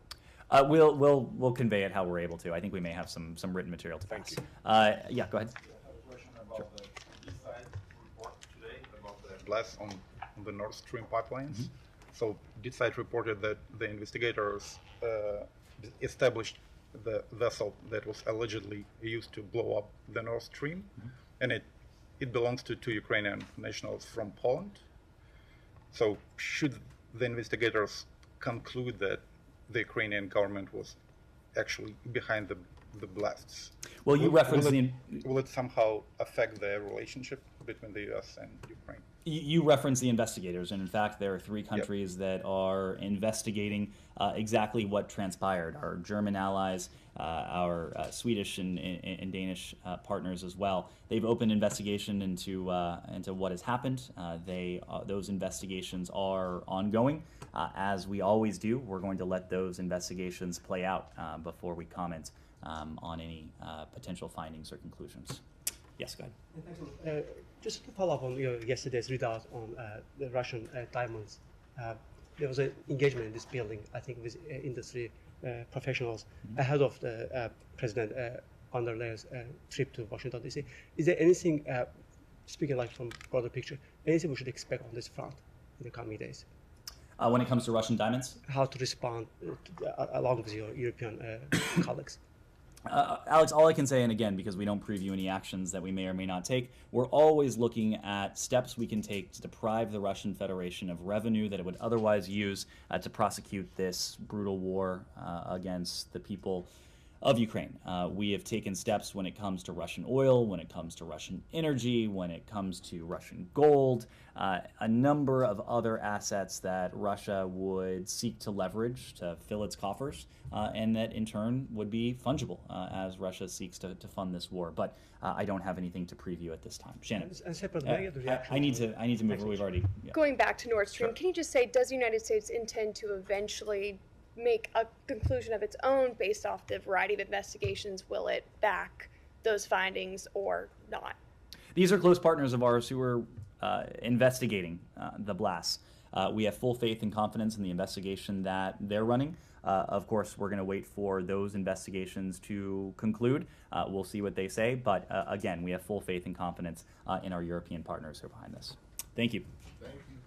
We'll convey it how we're able to. I think we may have some written material to pass. Thank you. Yeah, go ahead. I have a question about the East Side report today about the blast on the Nord Stream pipelines. Mm-hmm. So, DISIDE reported that the investigators established the vessel that was allegedly used to blow up the Nord Stream, and it belongs to two Ukrainian nationals from Poland. So, should the investigators conclude that the Ukrainian government was actually behind the blasts? Well, you referenced will it somehow affect the relationship between the U.S. and Ukraine? You referenced the investigators, and in fact, there are 3 countries that are investigating exactly what transpired. Our German allies, our Swedish and Danish partners as well. They've opened investigation into what has happened. Those investigations are ongoing. As we always do, we're going to let those investigations play out before we comment on any potential findings or conclusions. Yes, go ahead. Just to follow up on yesterday's readout on the Russian diamonds, there was an engagement in this building, I think, with industry professionals ahead of the President von der Leyen's trip to Washington, D.C. Is there anything, speaking like from broader picture, anything we should expect on this front in the coming days? When it comes to Russian diamonds? How to respond along with your European colleagues? Alex, all I can say, and again, because we don't preview any actions that we may or may not take, we're always looking at steps we can take to deprive the Russian Federation of revenue that it would otherwise use to prosecute this brutal war against the people of Ukraine. We have taken steps when it comes to Russian oil, when it comes to Russian energy, when it comes to Russian gold, a number of other assets that Russia would seek to leverage to fill its coffers, and that in turn would be fungible as Russia seeks to fund this war. But I don't have anything to preview at this time. Shannon, I need to move. We've already going back to Nord Stream. Can you just say, does the United States intend to eventually make a conclusion of its own based off the variety of investigations? Will it back those findings or not? These are close partners of ours who are investigating the blasts. We have full faith and confidence in the investigation that they're running. Of course, we're going to wait for those investigations to conclude. We'll see what they say. But again, we have full faith and confidence in our European partners who are behind this. Thank you. Thank you.